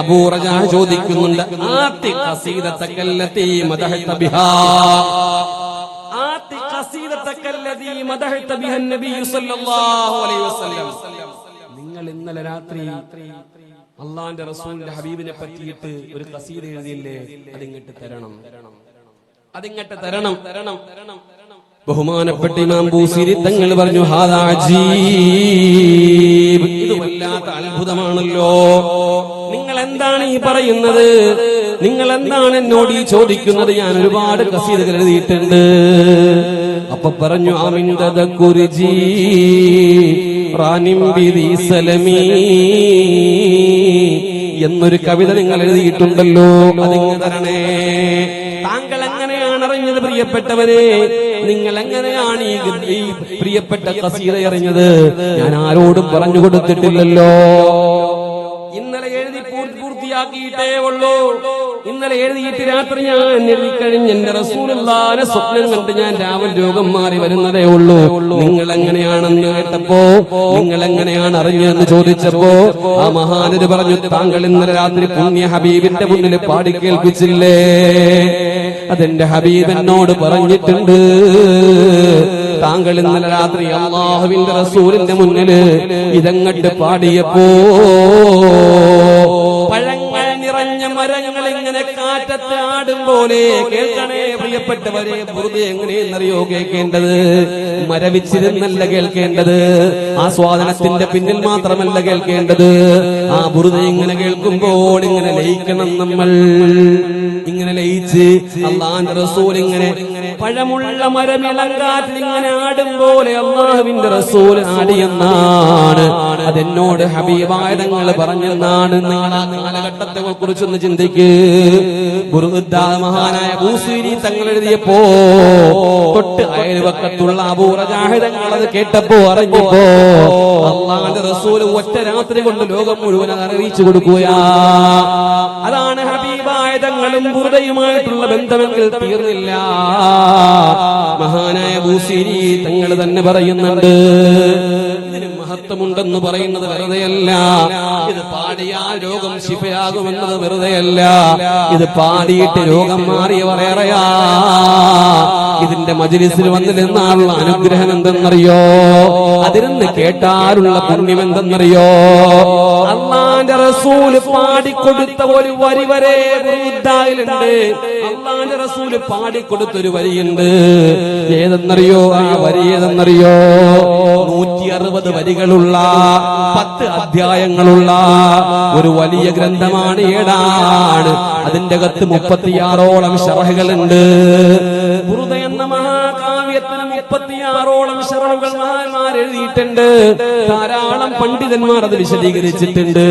അബൂ റജാഹ് ചോദിക്കുന്നുണ്ട്, ആത്തി ഖസീദതകല്ലതി മദഹത ബിഹാ, ആത്തി ഖസീദതകല്ലതി മദഹത ബിഹാ നബി സല്ലല്ലാഹു അലൈഹി വസല്ലം. നിങ്ങൾ ഇന്നലെ രാത്രി അള്ളാന്റെ റസൂലിന്റെ ഹബീബിനെ പറ്റിയിട്ട് ഒരു ഖസീദ എഴുതിയില്ലേ, അതിങ്ങട്ട് തരണം, അതിങ്ങട്ട് തരണം. ബഹുമാനപ്പെട്ട ഇമാം ബൂസിരി തങ്ങൾ പറഞ്ഞു, ഹാദാ അജീബ്, ഇത് വല്ലാത്ത അത്ഭുതമാണല്ലോ. നിങ്ങൾ എന്താണ് ഈ പറയുന്നത്? നിങ്ങൾ എന്താണ് എന്നോട് ഈ ചോദിക്കുന്നത്? ഞാൻ ഒരുപാട് ഖസീദകൾ എഴുതിയിട്ടുണ്ട്. അപ്പൊ പറഞ്ഞു, ആമിൻദദ കുർജി റാനിം ബിദി സലമീ എന്നൊരു കവിത നിങ്ങൾ എഴുതിയിട്ടുണ്ടല്ലോ, അതിങ്ങ് തരണേ. താങ്കൾ എങ്ങനെയാണ് അറിഞ്ഞത് പ്രിയപ്പെട്ടവരെ? നിങ്ങൾ എങ്ങനെയാണ് ഈ പ്രിയപ്പെട്ട ഖസീദ അറിഞ്ഞത്? ഞാൻ ആരോടും പറഞ്ഞു കൊടുത്തിട്ടില്ലല്ലോ. ഇന്നലെ എഴുതി പൂർത്തിയാക്കിയിട്ടേ ഉള്ളൂ. ഇന്നലെ എഴുതിയിട്ട് രാത്രി ഞാൻ എഴുതിക്കഴിഞ്ഞ് എന്റെ റസൂലുള്ളാഹിനെ സ്വപ്നം കണ്ട് ഞാൻ രാവിലെ രോഗം മാറി വരുന്നതേ ഉള്ളൂ. നിങ്ങൾ എങ്ങനെയാണെന്ന് കേട്ടപ്പോ, നിങ്ങൾ എങ്ങനെയാണ് അറിഞ്ഞതെന്ന് ചോദിച്ചപ്പോ ആ മഹാനര് പറഞ്ഞു, താങ്കൾ ഇന്നലെ രാത്രി പുണ്യ ഹബീബിന്റെ മുന്നിൽ പാടി കേൾപ്പിച്ചില്ലേ? അതെന്റെ ഹബീബ് എന്നോട് പറഞ്ഞിട്ടുണ്ട്. താങ്കൾ ഇന്നലെ രാത്രി അല്ലാഹുവിന്റെ റസൂലിന്റെ മുന്നിൽ ഇതങ്ങട്ട് പാടിയപ്പോ പഴങ്ങൾ നിറഞ്ഞ മരങ്ങൾ ഇങ്ങനെ കാറ്റത്ത് ആടും പോലെ കേൾക്കണേ പ്രിയപ്പെട്ടവരെ. ബുറുദ എങ്ങനെയെന്നറിയോ കേൾക്കേണ്ടത്? മരവിച്ചിരുന്നല്ല കേൾക്കേണ്ടത്, ആസ്വാദനത്തിന്റെ പിന്നിൽ മാത്രമല്ല കേൾക്കേണ്ടത്. ആ ബുറുദ ഇങ്ങനെ കേൾക്കുമ്പോൾ ഇങ്ങനെ ലയിക്കണം നമ്മൾ, ഇങ്ങനെ ലയിച്ച് അല്ലാഹുവിന്റെ റസൂൽ ഇങ്ങനെ പഴമുള്ള മരമിളങ്കാറ്റിൽ ഇങ്ങനെ ആടും പോലെ അല്ലാഹുവിന്റെ റസൂൽ ആടിയെന്നാണ് അതെന്നോട് ഹബീബായ തങ്ങൾ പറഞ്ഞെന്നാണ്. നാളെ കാലഘട്ടത്തെ കുറിച്ചൊന്ന് ചിന്തിക്ക്. മഹാനായ ബൂസിരി തങ്ങൾ എഴുതിയപ്പോ തൊട്ട് അയൽവക്കത്തുള്ള അബൂ റജാഹ് തങ്ങൾ അത് കേട്ടപ്പോ അറിഞ്ഞപ്പോ അല്ലാഹുവിന്റെ റസൂൽ ഒറ്റ രാത്രി കൊണ്ട് ലോകം മുഴുവൻ അറിയിച്ചു കൊടുക്കുക. അതാണ് ഹബീബായ തങ്ങളും ബുർദയുമായിട്ടുള്ള ബന്ധമെങ്കിൽ തീർന്നില്ല. മഹാനായ ബൂസിരി തങ്ങൾ തന്നെ പറയുന്നുണ്ട്, ഇതിന് മഹത്വമുണ്ടെന്ന് പറയുന്നത് വെറുതെയല്ല. ഇത് പാടിയാൽ രോഗം ശിഫയാകുമെന്നത് വെറുതെയല്ല. ഇത് പാടിയിട്ട് രോഗം മാറിയവർ ഏറെയാ. ഇതിന്റെ മജ്‌ലിസിൽ വന്നിരുന്നാലുള്ള അനുഗ്രഹം എന്തെന്നറിയോ? അതിരുന്ന് കേട്ടാലുള്ള പുണ്യം എന്തെന്നറിയോ? അല്ലാഹുവിന്റെ റസൂല് പാടിക്കൊടുത്ത ഒരു വരി വരെ ബുർദയിലുണ്ട്. അല്ലാഹുവിന്റെ റസൂല് പാടിക്കൊടുത്തൊരു വരിയുണ്ട്. ഏതെന്നറിയോ? ആ വരി ഏതെന്നറിയോ? 160 വരികളുള്ള 10 അധ്യായങ്ങളുള്ള ഒരു വലിയ ഗ്രന്ഥമാണ്, ഏടാണ്. അതിന്റെ അകത്ത് 36ഓളം ശറഹുകളുണ്ട്. ബുർദ എന്ന മഹാകാവ്യത്തിന് 36ഓളം ശറഹുകൾ മഹാന്മാർ എഴുതിയിട്ടുണ്ട്. ധാരാളം പണ്ഡിതന്മാർ അത് വിശദീകരിച്ചിട്ടുണ്ട്.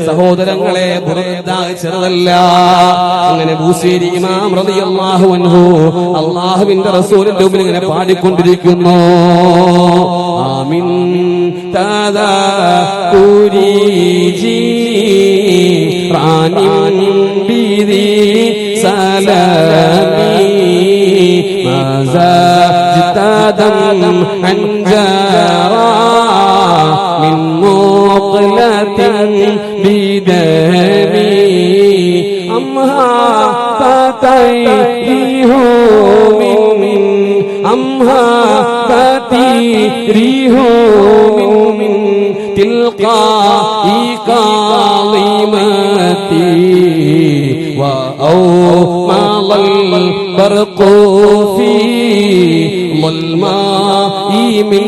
സഹോദരങ്ങളെ, ബുർദ ചെറുതല്ല. അങ്ങനെ ബൂസിരി ഇമാം റളിയല്ലാഹു അൻഹു അല്ലാഹുവിന്റെ റസൂലിന്റെ മുമ്പിൽ ഇങ്ങനെ പാടിക്കൊണ്ടിരിക്കുന്നു. ആമിൻ തദാ കുരിജി റാനിൻ ബിദി സലമി മസാജിതദം അൻജാറാ മിൻ മുഖലത്തിൻ ബിദമി അംഹാ ഫതൈഹു മിൻ അംഹാ ഫതീഹു മിൻ തിൽഖാഇ കാളിമതി വഔമൽ ബർഖു ഫീ മുൽമാഇ മിൻ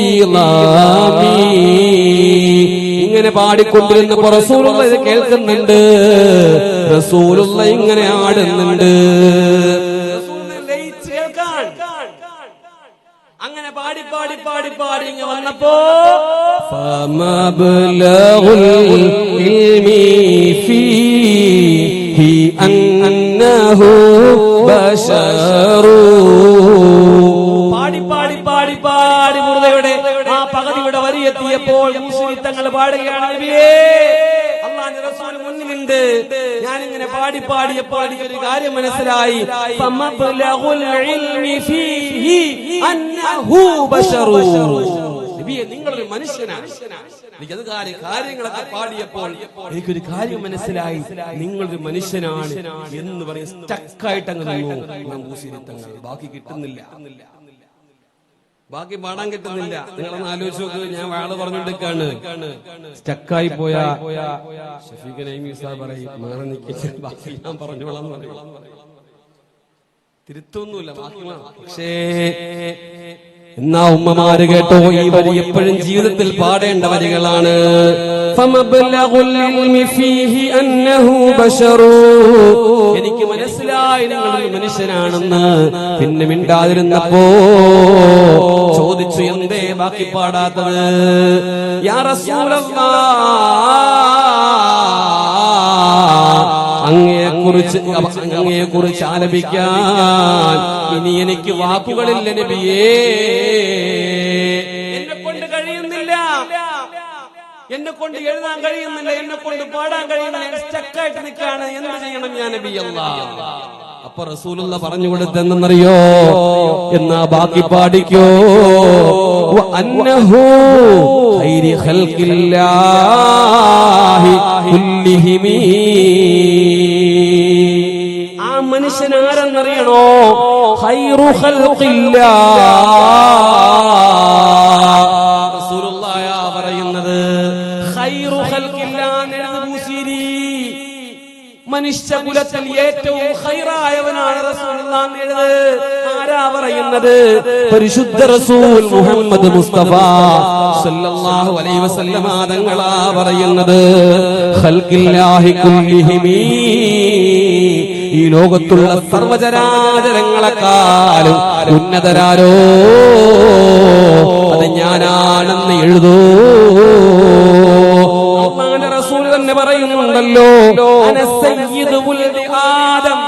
ഇലാമി. ഇങ്ങനെ പാടിക്കൊണ്ടിരുന്നപ്പോ റസൂലുള്ള ഇത് കേൾക്കുന്നുണ്ട്. റസൂലുള്ള ഇങ്ങനെ ആടുന്നുണ്ട്. അങ്ങനെ പാടി പാടി പാടി പാടി ഇങ്ങ് വന്നപ്പോ ഫമബ്ലഗുൽ ഇൽമി ഫീഹി അന്നഹു ബശറു. പാടി പാടി പാടി പാടി ബുർദയുടെ ആ പകുതിയുടെ വരിയെത്തിയപ്പോൾ തങ്ങൾ പാടുകയാണ്, നബിയേ അല്ലാഹുവിന്റെ റസൂൽ മുന്നിലുണ്ട്. ഞാനിങ്ങനെ പാടിയപ്പോൾ ഒരു കാര്യം മനസ്സിലായി. ഫമബ്ലഗുൽ ഇൽമി ഫീഹി അന്നഹു ബശറു. നബിയേ നിങ്ങളൊരു മനുഷ്യനാണ്. എനിക്കത് കാര്യങ്ങളൊക്കെ പാടിയപ്പോൾ എനിക്കൊരു കാര്യം മനസ്സിലായി, നിങ്ങളൊരു മനുഷ്യനാണ് എന്ന് പറയും. സ്റ്റക്കായിട്ട് അങ്ങ് നിന്നു തങ്ങൾ. ബാക്കി കിട്ടുന്നില്ല, ബാക്കി പാടാൻ കിട്ടുന്നില്ല. നിങ്ങളൊന്ന് ആലോചിച്ച് നോക്ക്. ഞാൻ വാള് പറഞ്ഞുകൊണ്ടിരിക്കാണ്, സ്റ്റക്കായി പോയ ഷഫീഖ് നഈമി സാഹിബ് പറയും മാറി നിൽക്കാൻ, ബാക്കി ഞാൻ പറഞ്ഞോളാം പറയും. തിരുത്തൊന്നുമില്ല ബാക്കി. പക്ഷേ എന്നാ ഉമ്മമാര് കേട്ടോ, ഈ വരി എപ്പോഴും ജീവിതത്തിൽ പാടേണ്ട വരികളാണ്. എനിക്ക് മനസ്സിലായി നിങ്ങളൊരു മനുഷ്യനാണെന്ന്. പിന്നെ മിണ്ടാതിരുന്നപ്പോ ചോദിച്ചു, എന്തേ ബാക്കി പാടാത്തത്? യാ റസൂലല്ലാഹ്, അങ്ങയെക്കുറിച്ച് ആലപിക്കാൻ ഇനി എനിക്ക് വാക്കുകളില്ല നബിയേ. എന്നെ കൊണ്ട് കഴിയുന്നില്ല, എന്നെ കൊണ്ട് എഴുതാൻ കഴിയുന്നില്ല, എന്നെ കൊണ്ട് പാടാൻ കഴിയുന്നില്ല, സ്റ്റക്കായിട്ട് നിൽക്കാണ്. എന്ത് ചെയ്യണം ഞാൻ നബി അല്ലാഹ്? അപ്പൊ റസൂലുള്ള പറഞ്ഞു കൊടുത്തെന്നറിയോ? എന്നാ ബാക്കി പാടിക്കോ. അന്നഹു ഖൈരി ഖൽഖില്ലാഹി കുല്ലിഹിമി. ആ മനുഷ്യൻ ആരെന്നറിയണോ? ഖൈറു ഖൽഖില്ലാഹ്. റസൂലുള്ളാഹിയാ പറയുന്നത്. ഖൈറു ഖൽഖില്ലാഹ് ബൂസിരി, മനുഷ്യകുലത്തിൽ ഏറ്റവും ഖൈറായവനാണ് റസൂലുള്ളാഹി എന്നത്. ആരാ പറയുന്നത്? പരിശുദ്ധ റസൂൽ മുഹമ്മദ് മുസ്തഫ സല്ലല്ലാഹു അലൈഹി വസല്ലമ തങ്ങളാ പറയുന്നത്. ഖൽഖില്ലാഹി കുല്ലിഹിമി, ഈ ലോകത്തുള്ള സർവചരാചരങ്ങളെക്കാളും ഉന്നതരാരോ അത് ഞാനാണെന്ന് എഴുതൂ. അല്ലാഹുവിന്റെ റസൂൽ തന്നെ പറയുന്നുണ്ടല്ലോ, അന സയ്യിദു വൽദി ആദം,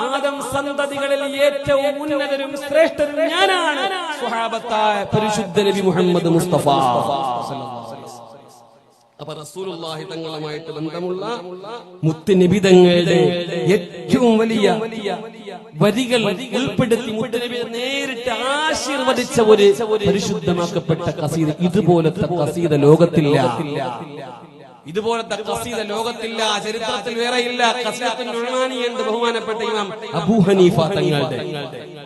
ആദം സന്തതികളിൽ ഏറ്റവും ഉന്നതരും ശ്രേഷ്ഠരും ഞാനാണ്. സ്വഹാബത്തായ പരിശുദ്ധ നബി മുഹമ്മദ് മുസ്തഫ. അപ്പൊ റസൂലുള്ളാഹി തങ്ങളുമായിട്ട് ബന്ധമുള്ള മുത്തുനബി തങ്ങളുടെ ഏറ്റവും വലിയ വരികൾ ഉൾപ്പെടുത്തി മുത്തുനബി നേരിട്ട് ആശീർവദിച്ച ഒരു പരിശുദ്ധമാക്കപ്പെട്ട ഖസീദ. ഇതുപോലത്തെ ഖസീദ ലോകത്തില്ല, ഇതുപോലത്തെ ഖസീദ ലോകത്തില്ല, ചരിത്രത്തിൽ വേറെയില്ല. ഖസീദത്തുൻ നുഅ്മാനിയുണ്ട് ബഹുമാനപ്പെട്ട ഇമാം അബൂ ഹനീഫ തങ്ങളുടെ.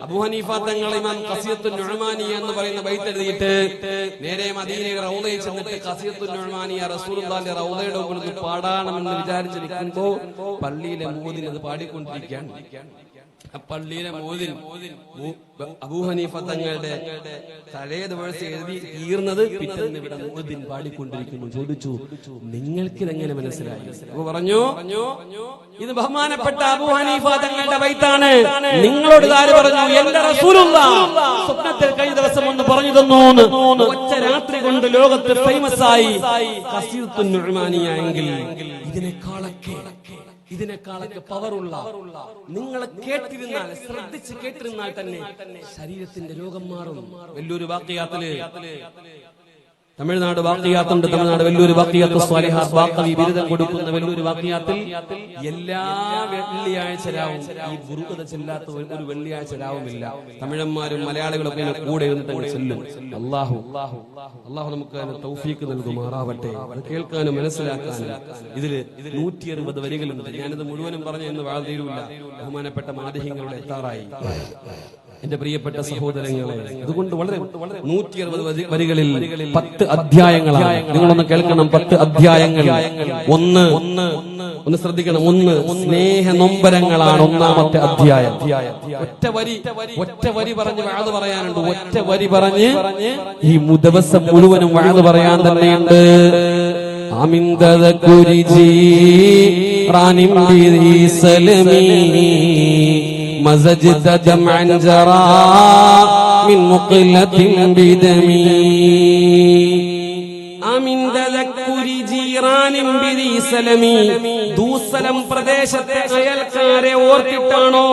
അബൂ ഹനീഫ തങ്ങൾ ഇമാം ഖസീദത്തുൻ നുഅ്മാനിയ എന്ന് പറയുന്ന ബൈത്ത് എഴുതിയിട്ട് നേരെ മദീനയിൽ റൗളയിൽ ചെന്നിട്ട് ഖസീദത്തുൻ നുഅ്മാനിയ റസൂലുള്ളാഹിന്റെ റൗളയുടെ മുമ്പിൽ പാടാണമെന്ന് വിചാരിച്ചിരിക്കുമ്പോ പള്ളിയിലെ മുഅദ്ദിൻ അത് പാടിക്കൊണ്ടിരിക്കുകയാണ്. പള്ളിയിലെ മുഅദ്ദിൻ അബൂ ഹനീഫ തങ്ങളുടെ തലേ ദിവസം എഴുതി തീർന്നത് പിറ്റേന്ന് ഇവിടെ മുഅദ്ദിൻ പാടിക്കൊണ്ടിരിക്കുന്നു. ചോദിച്ചു, നിങ്ങൾക്കിതെങ്ങനെ മനസ്സിലായി? അപ്പൊ പറഞ്ഞു, ഇത് ബഹുമാനപ്പെട്ട അബൂ ഹനീഫ തങ്ങളുടെ ബൈത്താണ്. നിങ്ങളോട് ആര് പറഞ്ഞു? എന്റെ റസൂലുള്ളാഹ് സ്വപ്നത്തിൽ കഴിഞ്ഞ ദിവസം ഒന്ന് പറഞ്ഞു തന്നു. ഒറ്റ രാത്രി കൊണ്ട് ലോകത്ത് ഫേമസ് ആയി ഖസീദത്തുൻ നുഅ്മാനിയ എങ്കിൽ ഇതിനേക്കാളൊക്കെ പവറുള്ള, നിങ്ങൾ കേട്ടിരുന്നാൽ, ശ്രദ്ധിച്ച് കേട്ടിരുന്നാൽ തന്നെ ശരീരത്തിന്റെ രോഗം മാറും. വലിയൊരു വാഖിയാത്തില് തമിഴ്നാട് വാഖിയാത്തുണ്ട്. തമിഴ്നാട് വലിയൊരു വാഖിയാത്ത് സ്വാലിഹാത്ത് വാഖവി ബിരുദം കൊടുക്കുന്ന വലിയൊരു വാഖിയാത്തിൽ എല്ലാ വെള്ളിയാഴ്ച രാവും ഈ ബുറുഖത ചെല്ലാത്ത ഒരു വെള്ളിയാഴ്ച രാവുമില്ല. തമിഴന്മാരും മലയാളികളൊക്കെ കൂടെ ഇരുന്നിട്ട് ചെല്ലും. അല്ലാഹു നമുക്ക് തൗഫീഖ് നൽകുമാറാവട്ടെ. അത് കേൾക്കാനും മനസ്സിലാക്കാനും. ഇതില് 160 വരികളുണ്ട്. ഞാനിത് മുഴുവനും പറഞ്ഞു എന്ന് വാഴ തീരൂല്ല. ബഹുമാനപ്പെട്ട മാധ്യമങ്ങളുടെ എത്താറായി എന്റെ പ്രിയപ്പെട്ട സഹോദരങ്ങളെ. അതുകൊണ്ട് വളരെ 160 വരികളിൽ 10 അധ്യായങ്ങളാണ്. നിങ്ങളൊന്ന് കേൾക്കണം. 10 അധ്യായങ്ങൾ. ഒന്ന് ശ്രദ്ധിക്കണം. 1 സ്നേഹ നൊമ്പരങ്ങളാണ് ഒന്നാമത്തെ അധ്യായം. ഒറ്റ വരി പറഞ്ഞ് വഅദ് പറയാനുണ്ട്. ഒറ്റ വരി പറഞ്ഞ് ഈ ദിവസം മുഴുവനും വഅദ് പറയാൻ തന്നെയുണ്ട്. ആമിൻ തദകുരിജി റാനിം ബിദി സലമി مزجت دمعا جرى من مقلة بدمي آمن تذكر جيران بذي سلمي. ദൂസലം പ്രദേശത്തെ അയൽക്കാരെ ഓർത്തിട്ടാണോ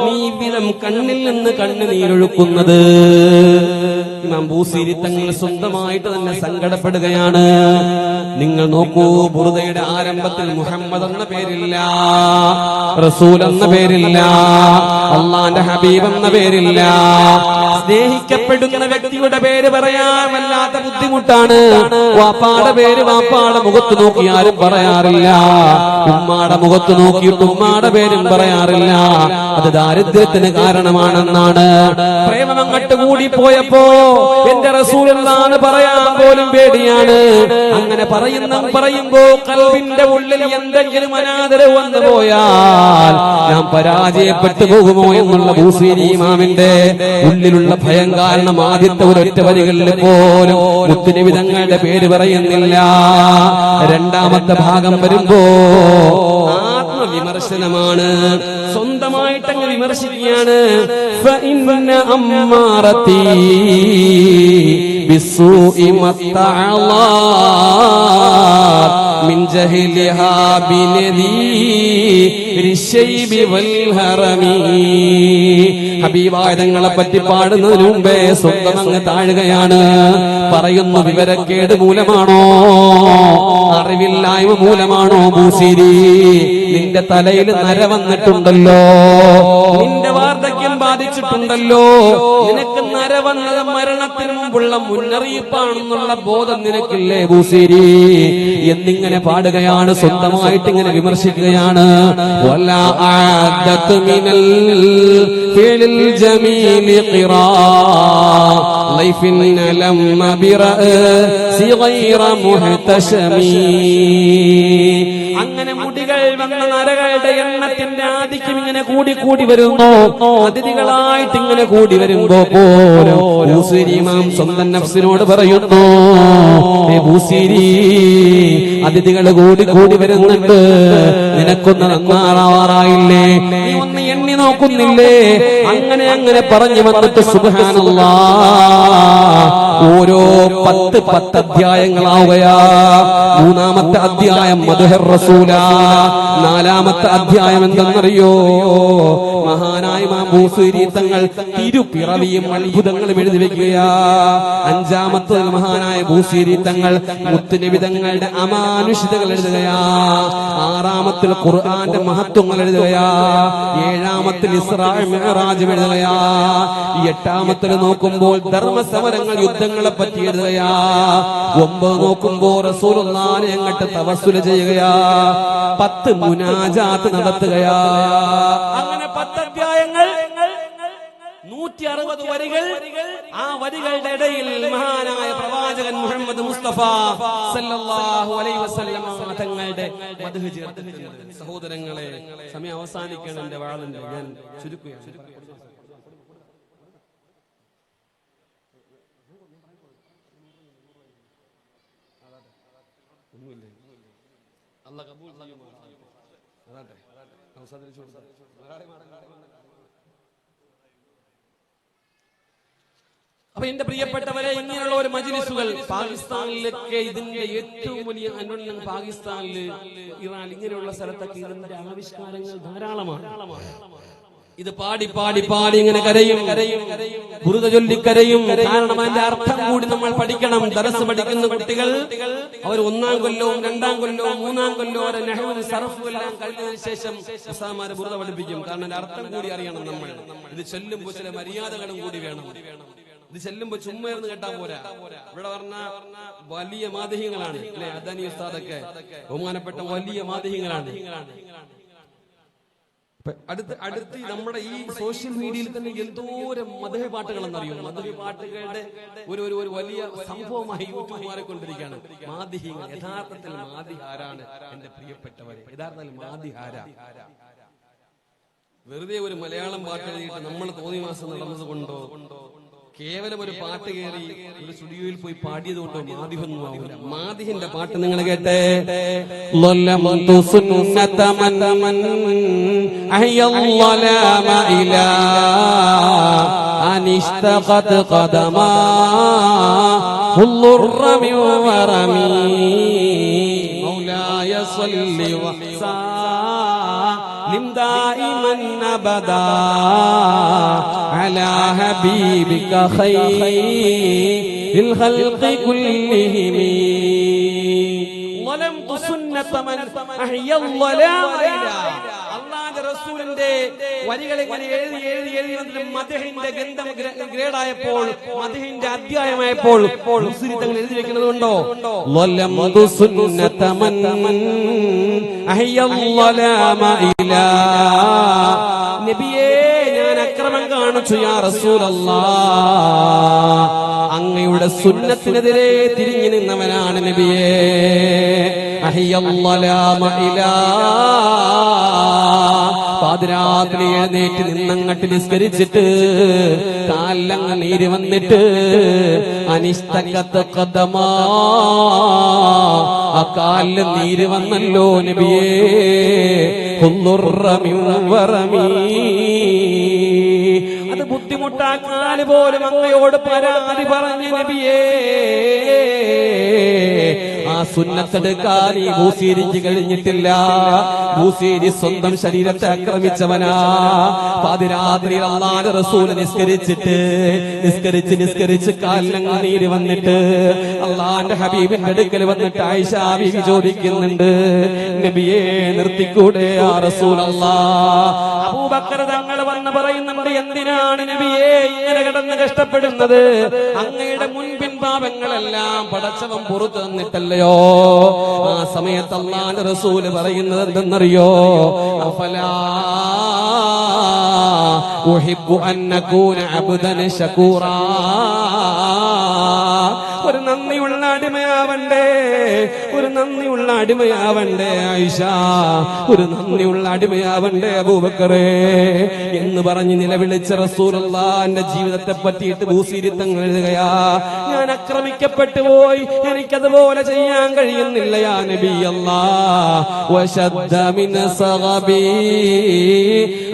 നീ വിധം കണ്ണിൽ നിന്ന് കണ്ണുനീരൊഴുക്കുന്നത്? ഇമാം ബൂസീരി തങ്ങൾ സ്വന്തമായിട്ട് തന്നെ സങ്കടപ്പെടുകയാണ്. നിങ്ങൾ നോക്കൂ, ബുറുദയുടെ ആരംഭത്തിൽ മുഹമ്മദ് എന്ന പേരില്ല, റസൂൽ എന്ന പേരില്ല, അള്ളാന്റെ ഹബീബ് എന്ന പേരില്ല. സ്നേഹിക്കപ്പെടുന്ന വ്യക്തിയുടെ പേര് പറയാൻ വല്ലാത്ത ബുദ്ധിമുട്ടാണ്. വാപ്പാടെ പേര് വാപ്പാടെ മുഖത്ത് നോക്കി ആരും പറയാറില്ല, ഉമ്മാടെ മുഖത്ത് നോക്കിയിട്ട് ഉമ്മാടെ പേരും പറയാറില്ല. അത് ദാരിദ്ര്യത്തിന് കാരണമാണെന്നാണ്. പ്രേമം അങ്ങോട്ട് കൂടി പോയപ്പോ എന്റെ റസൂലുള്ളാഹ് പറയാൻ പോലും പേടിയാണ്. അങ്ങനെ പറയുമ്പോ ഖൽബിന്റെ ഉള്ളിൽ എന്തെങ്കിലും അനാദരവ് വന്നു പോയാൽ ഞാൻ പരാജയപ്പെട്ടു പോകുമോ എന്നുള്ള ബൂസീരി ഇമാമിന്റെ ഉള്ളിലുള്ള ഭയം കാരണം ആദ്യത്തെ ഒരൊറ്റ വരികളിൽ പോലും മുത്തുനബി തങ്ങളുടെ പേര് പറയുന്നില്ല. രണ്ടാമത്തെ ഭാഗം വരുമ്പോ ആത്മവിമർശനമാണ്, സ്വന്തമായിട്ടങ്ങ് വിമർശിക്കുകയാണ്. ഫഇന്ന അമ്മാറതി ബിസ്സൂഇ മത്തഅല്ലാ മിൻ ജഹലിഹാ ബിനദീരി ശൈബി വൽ ഹറമി. ഹബീബായ തങ്ങളെ പറ്റി പാടുന്നതിന് മുമ്പേ സ്വന്തം അങ്ങ് താഴുകയാണ്. പറയുന്നു, വിവരക്കേട് മൂലമാണോ, അറിവില്ലായ്മ മൂലമാണോ ബൂസീരി? നിന്റെ തലയിൽ നര വന്നിട്ടുണ്ടല്ലോ, നിന്റെ വാർദ്ധക്യം ബാധിച്ചിട്ടുണ്ടല്ലോ, നിനക്ക് നര വന്നത് മരണത്തിന് മുമ്പുള്ള മുന്നറിയിപ്പാണെന്നുള്ള ബോധം നിനക്കില്ലേ ബൂസീരി എന്നിങ്ങനെ പാടുകയാണ്. സ്വന്തമായിട്ട് ഇങ്ങനെ വിമർശിക്കുകയാണ്. വലാ ആദത്ത് മിനൽ ഫിൽ ജമീൽ ഖിറാ ലൈഫിൻ ലമ്മ ബിറഅസി ഗൈറ മുഹ്തശമി. അങ്ങനെ മുടികൾ വന്ന നരകളുടെ എണ്ണത്തിന്റെ ആധിക്യം ഇങ്ങനെ കൂടി വരുന്നു. അതിഥികളായിട്ട് ഇങ്ങനെ കൂടി വരുമ്പോ പോലും ബൂസീരി ഇമാം സ്വന്തം നഫ്സിനോട് പറയുന്നു, ബൂസീരി അതിഥികൾ കൂടി വരുന്നുണ്ട്, നിനക്കൊന്ന് നന്നാറാവാറായില്ലേ, നീ ഒന്ന് എണ്ണി നോക്കുന്നില്ലേ? അങ്ങനെ പറഞ്ഞു വന്നിട്ട് സുബ്ഹാനല്ലാഹ് ഓരോ 10 അധ്യായങ്ങളാവുകയാ. മൂന്നാമത്തെ അധ്യായം മദ്ഹുർ റസൂല, നാലാമത്തെ അധ്യായം എന്തെന്നറിയോ? മഹാനായ ഇമാം ബൂസീരി തങ്ങൾ തിരുപ്പിറവിയും അത്ഭുതങ്ങളും എഴുതി വെക്കുകയാ. അഞ്ചാമത്തെ മഹാനായ ബൂസീരി തങ്ങൾ മുത്തുനബി തങ്ങളുടെ അമാനുഷികതകൾ എഴുതുകയാ. ആറാമത്തിൽ ഖുർആന്റെ മഹത്വങ്ങൾ എഴുതുകയാ. ഏഴാമത്തിൽ ഇസ്രാ മിഅ്റാജ് എഴുതുകയാ. എട്ടാമത്തിൽ നോക്കുമ്പോൾ ധർമ്മസമരങ്ങൾ യുദ്ധങ്ങളെ പറ്റി എഴുതുകയാ. 9 നോക്കുമ്പോൾ റസൂലുള്ളാഹിനെ അങ്ങോട്ട് തവസ്സുൽ ചെയ്യുകയാ. 10 മുനാജാത്ത് നടത്തുകയാ. അങ്ങനെ 10 അധ്യായങ്ങൾ, 160 വരികൾ. ആ വരികളുടെ ഇടയിൽ മഹാനായ പ്രവാചകൻ മുഹമ്മദ് മുസ്തഫ സല്ലല്ലാഹു അലൈഹി വസല്ലം തങ്ങളുടെ മദ്ഹ് ചേർത്തിട്ടുണ്ട്. സഹോദരങ്ങളെ, സമയം അവസാനിക്കണം. എന്റെ വാളിന്റെ ഞാൻ ചുരുക്കുകയാണ്. അപ്പൊ എന്റെ പ്രിയപ്പെട്ടവരെ, ഇങ്ങനെയുള്ള ഒരു മജ്ലിസുകൾ പാകിസ്ഥാനിലൊക്കെ ഇതിന്റെ ഏറ്റവും വലിയ അന്വന്നം, പാകിസ്ഥാനിൽ, ഇറാൻ, ഇങ്ങനെയുള്ള സ്ഥലത്തൊക്കെ ഇതിന്റെ ആവിഷ്കാരങ്ങൾ ധാരാളമാണ്. ഇത് പാടി ഇങ്ങനെ കരയും, ബുറുദ ചൊല്ലി കരയും. കാരണം അതിന്റെ അർത്ഥം കൂടി നമ്മൾ പഠിക്കണം. ദർസ് പഠിക്കുന്ന കുട്ടികൾ അവർ 1ാം കൊല്ലവും 2ാം കൊല്ലവും 3ാം കൊല്ലവും നഹ്വ് സർഫ് എല്ലാം കഴിഞ്ഞതിന് ശേഷം ഉസ്താദുമാരെ ബുറുദ പഠിപ്പിക്കും. കാരണം അതിന്റെ അർത്ഥം കൂടി അറിയണം നമ്മൾ. ഇത് ചൊല്ലുമ്പോൾ ചില മര്യാദകളും കൂടി വേണം. ഇത് ചെല്ലുമ്പോ ചുമ്മായിരുന്നു കേട്ടാ പോരാ. ഇവിടെ പറഞ്ഞ വലിയ മാധ്യമങ്ങളാണ് അല്ലെ, അദാനി ഉസ്താദൊക്കെ ബഹുമാനപ്പെട്ട വലിയ മാധ്യമങ്ങളാണ്. അടുത്ത് നമ്മുടെ ഈ സോഷ്യൽ മീഡിയയിൽ തന്നെ എന്തോരം മദ്ഹ് പാട്ടുകളെന്നറിയോ? മദ്ഹ് പാട്ടുകളുടെ ഒരു വലിയ സംഭവമായി യൂട്യൂബ് മാറിക്കൊണ്ടിരിക്കുകയാണ്. മാധ്യമങ്ങൾ യഥാർത്ഥത്തിൽ മാധ്യ ആരാണ്? എന്റെ പ്രിയപ്പെട്ടവരെ, യഥാർത്ഥത്തിൽ മാധ്യ ആരാ? വെറുതെ ഒരു മലയാളം പാട്ട് എഴുതിയിട്ട് നമ്മൾ തോന്നിയ മാസം നടന്നത് കൊണ്ടോ, കേവലം ഒരു പാട്ട് കയറി ഒരു സ്റ്റുഡിയോയിൽ പോയി പാടിയത് കൊണ്ടോ മാദിഹൊന്നും ആവില്ല. മാദിഹിന്റെ പാട്ട് നിങ്ങൾ കേട്ടെ. دائما أبدا على حبيبك خير الخلق كلهم ظلمت سنة من أحيا الظلام അള്ളാന്റെ റസൂലിന്റെ വരികൾ ഇങ്ങനെ എഴുതി എഴുതി എഴുതി മദ്ഹിന്റെ ഗന്ധം ഗ്രേഡായപ്പോൾ മദ്ഹിന്റെ അധ്യായമായപ്പോൾ മുസ്ലിം തങ്ങൾ എഴുതി വെക്കുന്നതുണ്ടോ ളലംതു സുന്നത മൻ അഹ്യൽ ഇലാ നബിയേ ഞാൻ അക്രമം കാണിച്ചു യാ റസൂലല്ലാഹ് അങ്ങയുടെ സുന്നത്തിനെതിരെ തിരിഞ്ഞു നിന്നവനാണ് നബിയേ അഹ്യൽ ഇലാ പാതിരാത്രി എഴുന്നേറ്റ് നിന്നങ്ങട്ട് നിസ്കരിച്ചിട്ട് കാലങ്ങ് നീര് വന്നിട്ട് അനിഷ്ടകത്ത് കദമാ ആ കാലില് നീര് വന്നല്ലോ നബിയേ അത് ബുദ്ധിമുട്ടാക്കാല് പോലും അങ്ങയോട് പരാതി പറഞ്ഞ നബിയേ ആ സുന്നത്തെടുക്കാൻ ഈ ഭൂസീരിക്ക് കഴിഞ്ഞിട്ടില്ല. ഭൂസീരി സ്വന്തം ശരീരത്തെ ആക്രമിച്ചവനാ. പാതിരാത്രിയിൽ അല്ലാഹുവിന്റെ റസൂൽ നിസ്കരിച്ച് കാലിലങ്ങ് നീര് വന്നിട്ട് അല്ലാഹുവിന്റെ ഹബീബിന്റെ അടുക്കൽ വന്നിട്ട് ആയിഷ ബീവി ചോദിക്കുന്നുണ്ട്, നബിയെ നിർത്തിക്കൂടെ യാ റസൂലല്ലാഹ്? അബൂബക്കർ തങ്ങൾ വന്ന് പറയുന്നുണ്ട്, എന്തിനാണ് നബിയെ ഇങ്ങനെ കിടന്ന് കഷ്ടപ്പെടുന്നത്? അങ്ങയുടെ മുൻപിൻ പാപങ്ങളെല്ലാം പടച്ചവൻ പുറത്തു തന്നിട്ടല്ലയോ? ആ സമയത്ത് അല്ലാഹുവിന്റെ റസൂല് പറയുന്നത് എന്തെന്നറിയോ? അഫലാ ഉഹിബ്ബു അൻ നകൂന അബ്ദൻ ശകൂറാ. ഒരു നന്ദിയുള്ള അടിമയാവണ്ടേ ആയിഷ, ഒരു നന്ദിയുള്ള അടിമയാവണ്ടേ അബൂബക്കറേ എന്ന് പറഞ്ഞ് നിലവിളിച്ച റസൂലുള്ളാഹിന്റെ ജീവിതത്തെ പറ്റിയിട്ട് ബൂസീരി തങ്ങൾ എഴുതുകയാ, ഞാൻ ആക്രമിക്കപ്പെട്ടു പോയി, എനിക്കതുപോലെ ചെയ്യാൻ കഴിയുന്നില്ല യാ നബി അല്ലാഹ്. വശദ്ദ മിൻ സഗബി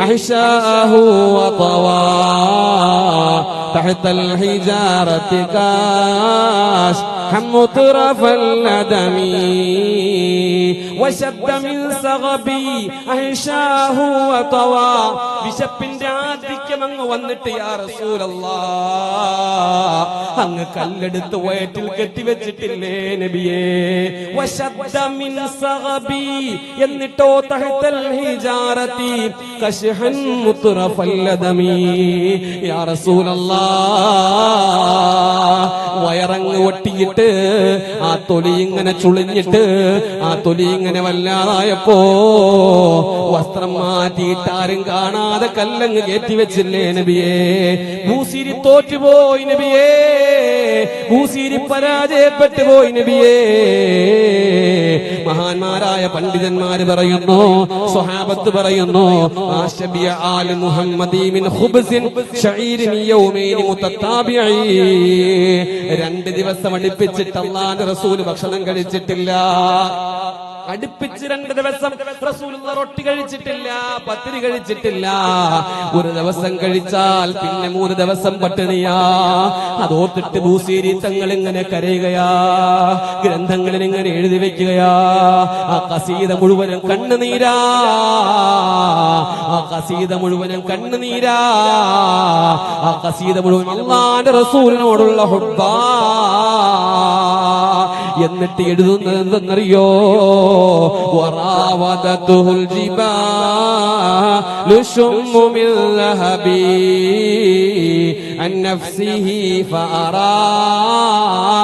അഹ്ശാഹു വതവാ തഹ്ത الحجارة കാശ് حمطرف الندم وشد من صغبي أهشاه وطوى. വിശപ്പിന്റെ ആധിക്യം അങ്ങ് വന്നിട്ട് യാ റസൂലല്ലാഹ്, അങ്ങ് കല്ലെടുത്ത് വയറ്റിൽ കെട്ടിവെച്ചിട്ടില്ലേ നബിയേ? വശദ്ദ മിൻ സഗബി എന്നിട്ടോ തഹ്തൽ ഹിജാറതി കശ്ഹൻ മുത്റഫൽ ലദമി. യാ റസൂലല്ലാഹ്, വയറങ്ങ് ഒട്ടിയിട്ട് ആ തൊലി ഇങ്ങനെ ചുളിഞ്ഞിട്ട് ആ തൊലി ഇങ്ങനെ വല്ലാതായപ്പോ വസ്ത്രം മാറ്റിയിട്ട് ആരും കാണാതെ കല്ലങ്ങ് കയറ്റി വെച്ചില്ലേ നബിയേ? ഭൂസിരി തോറ്റുപോയി നബിയേ, ഭൂസിരി പരാജയപ്പെട്ടു പോയി നബിയേ. മഹാന്മാരായ പണ്ഡിതന്മാര് പറയുന്നു, സ്വഹാബത്ത് പറയുന്നു, ആശബിയ ആൽ മുഹമ്മദി മിൻ ഖുബ്സിൻ ശഈരിൻ യൗമൈൻ മുതത്താബിഈൻ. 2 ദിവസം അടുപ്പിച്ചിട്ട് അല്ലാഹുവിന്റെ റസൂൽ ഭക്ഷണം കഴിച്ചിട്ടില്ല. അടുപ്പിച്ച് 2 ദിവസം റസൂലുള്ള റൊട്ടി കഴിച്ചിട്ടില്ല, പത്തിരി കഴിച്ചിട്ടില്ല. ഒരു ദിവസം കഴിച്ചാൽ പിന്നെ 3 ദിവസം പട്ടിണിയാ. അതോർത്തിട്ട് ബൂസീരി തങ്ങൾ ഇങ്ങനെ കരയുകയാ, ഗ്രന്ഥങ്ങളിൽ ഇങ്ങനെ എഴുതി വെക്കുകയാ. ആ ഖസീദ മുഴുവനും കണ്ണുനീരാ, ആ ഖസീദ മുഴുവനും കണ്ണുനീരാ, ആ ഖസീദ മുഴുവൻ അല്ലാഹുവിന്റെ റസൂലിനോടുള്ള ഹുബ്ബാ. എന്നിട്ട് എഴുതുന്നത് എന്തെന്നറിയോ? وراودته الجبال شم من لهبي عن نفسه فأراها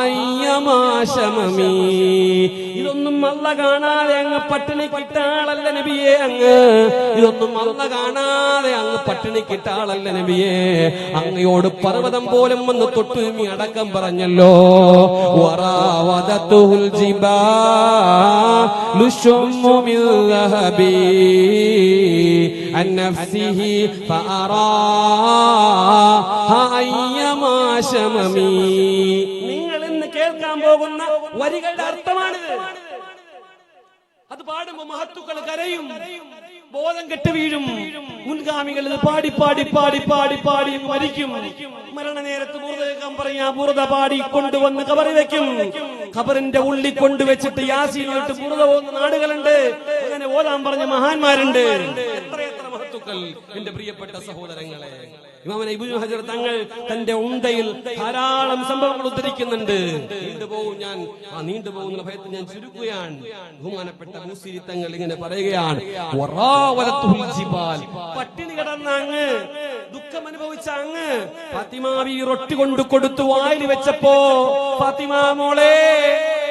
أيما شممي. ഇതൊന്നും അല്ല കാണാതെ അങ്ങ് പട്ടിണി കിട്ടാളല്ല നബിയെ, ഇതൊന്നും അല്ല കാണാതെ അങ്ങ് പട്ടിണി കിട്ടാളല്ല നബിയെ. അങ്ങയോട് പർവ്വതം പോലും വന്ന് തൊട്ടുമി അടക്കം പറഞ്ഞല്ലോ. വറാവദത്തുൽ ജിബാലു ശുമ്മു മിൻ ലഹബി അൻ നഫ്സിഹി ഫഅറാഹാ അയ്യമാ ശമമി. നിങ്ങൾ ഇന്ന് കേൾക്കാൻ പോകുന്ന വരികളുടെ അർത്ഥമാണിത്. അത് പാടുമ്പോ മഹത്തുക്കൾ കരയും, ബോധം കെട്ട് വീഴും. മുൻഗാമികൾ ഇത് പാടി പാടി പാടി പാടി പാടി മരിക്കും. മരണനേരത്ത് ബുർദ കേൾക്കാൻ പറയാ, ബുർദ പാടി കൊണ്ടുവന്ന് കബറി വെക്കും. ഖബറിന്റെ ഉള്ളിൽ കൊണ്ടുവച്ചിട്ട് യാസീൻ ഇട്ട് ബുർദ പോകുന്ന നാടുകളുണ്ട്. അങ്ങനെ ഓതാൻ പറഞ്ഞ മഹാന്മാരുണ്ട്. എത്രയെത്ര മഹത്തുക്കൾ എന്റെ പ്രിയപ്പെട്ട സഹോദരങ്ങളെ. ഇമാം ഇബ്നു ഹജർ തങ്ങൾ തന്റെ ഉണ്ടയിൽ ധാരാളം സംഭവങ്ങൾ ഉദ്ധരിക്കുന്നുണ്ട്. നീണ്ടുപോകുന്ന ഭയത്തിൽ ഞാൻ ചുരുക്കുകയാണ്. ബഹുമാനപ്പെട്ട മൂസീരി തങ്ങൾ ഇങ്ങനെ പറയുകയാണ്, പട്ടിണി കിടന്ന അങ്ങ്, ദുഃഖം അനുഭവിച്ച അങ്ങ് ഫാത്തിമ ബീവി റൊട്ടി കൊണ്ട് കൊടുത്തു വായിൽ വെച്ചപ്പോ, ഫാത്തിമ മോളെ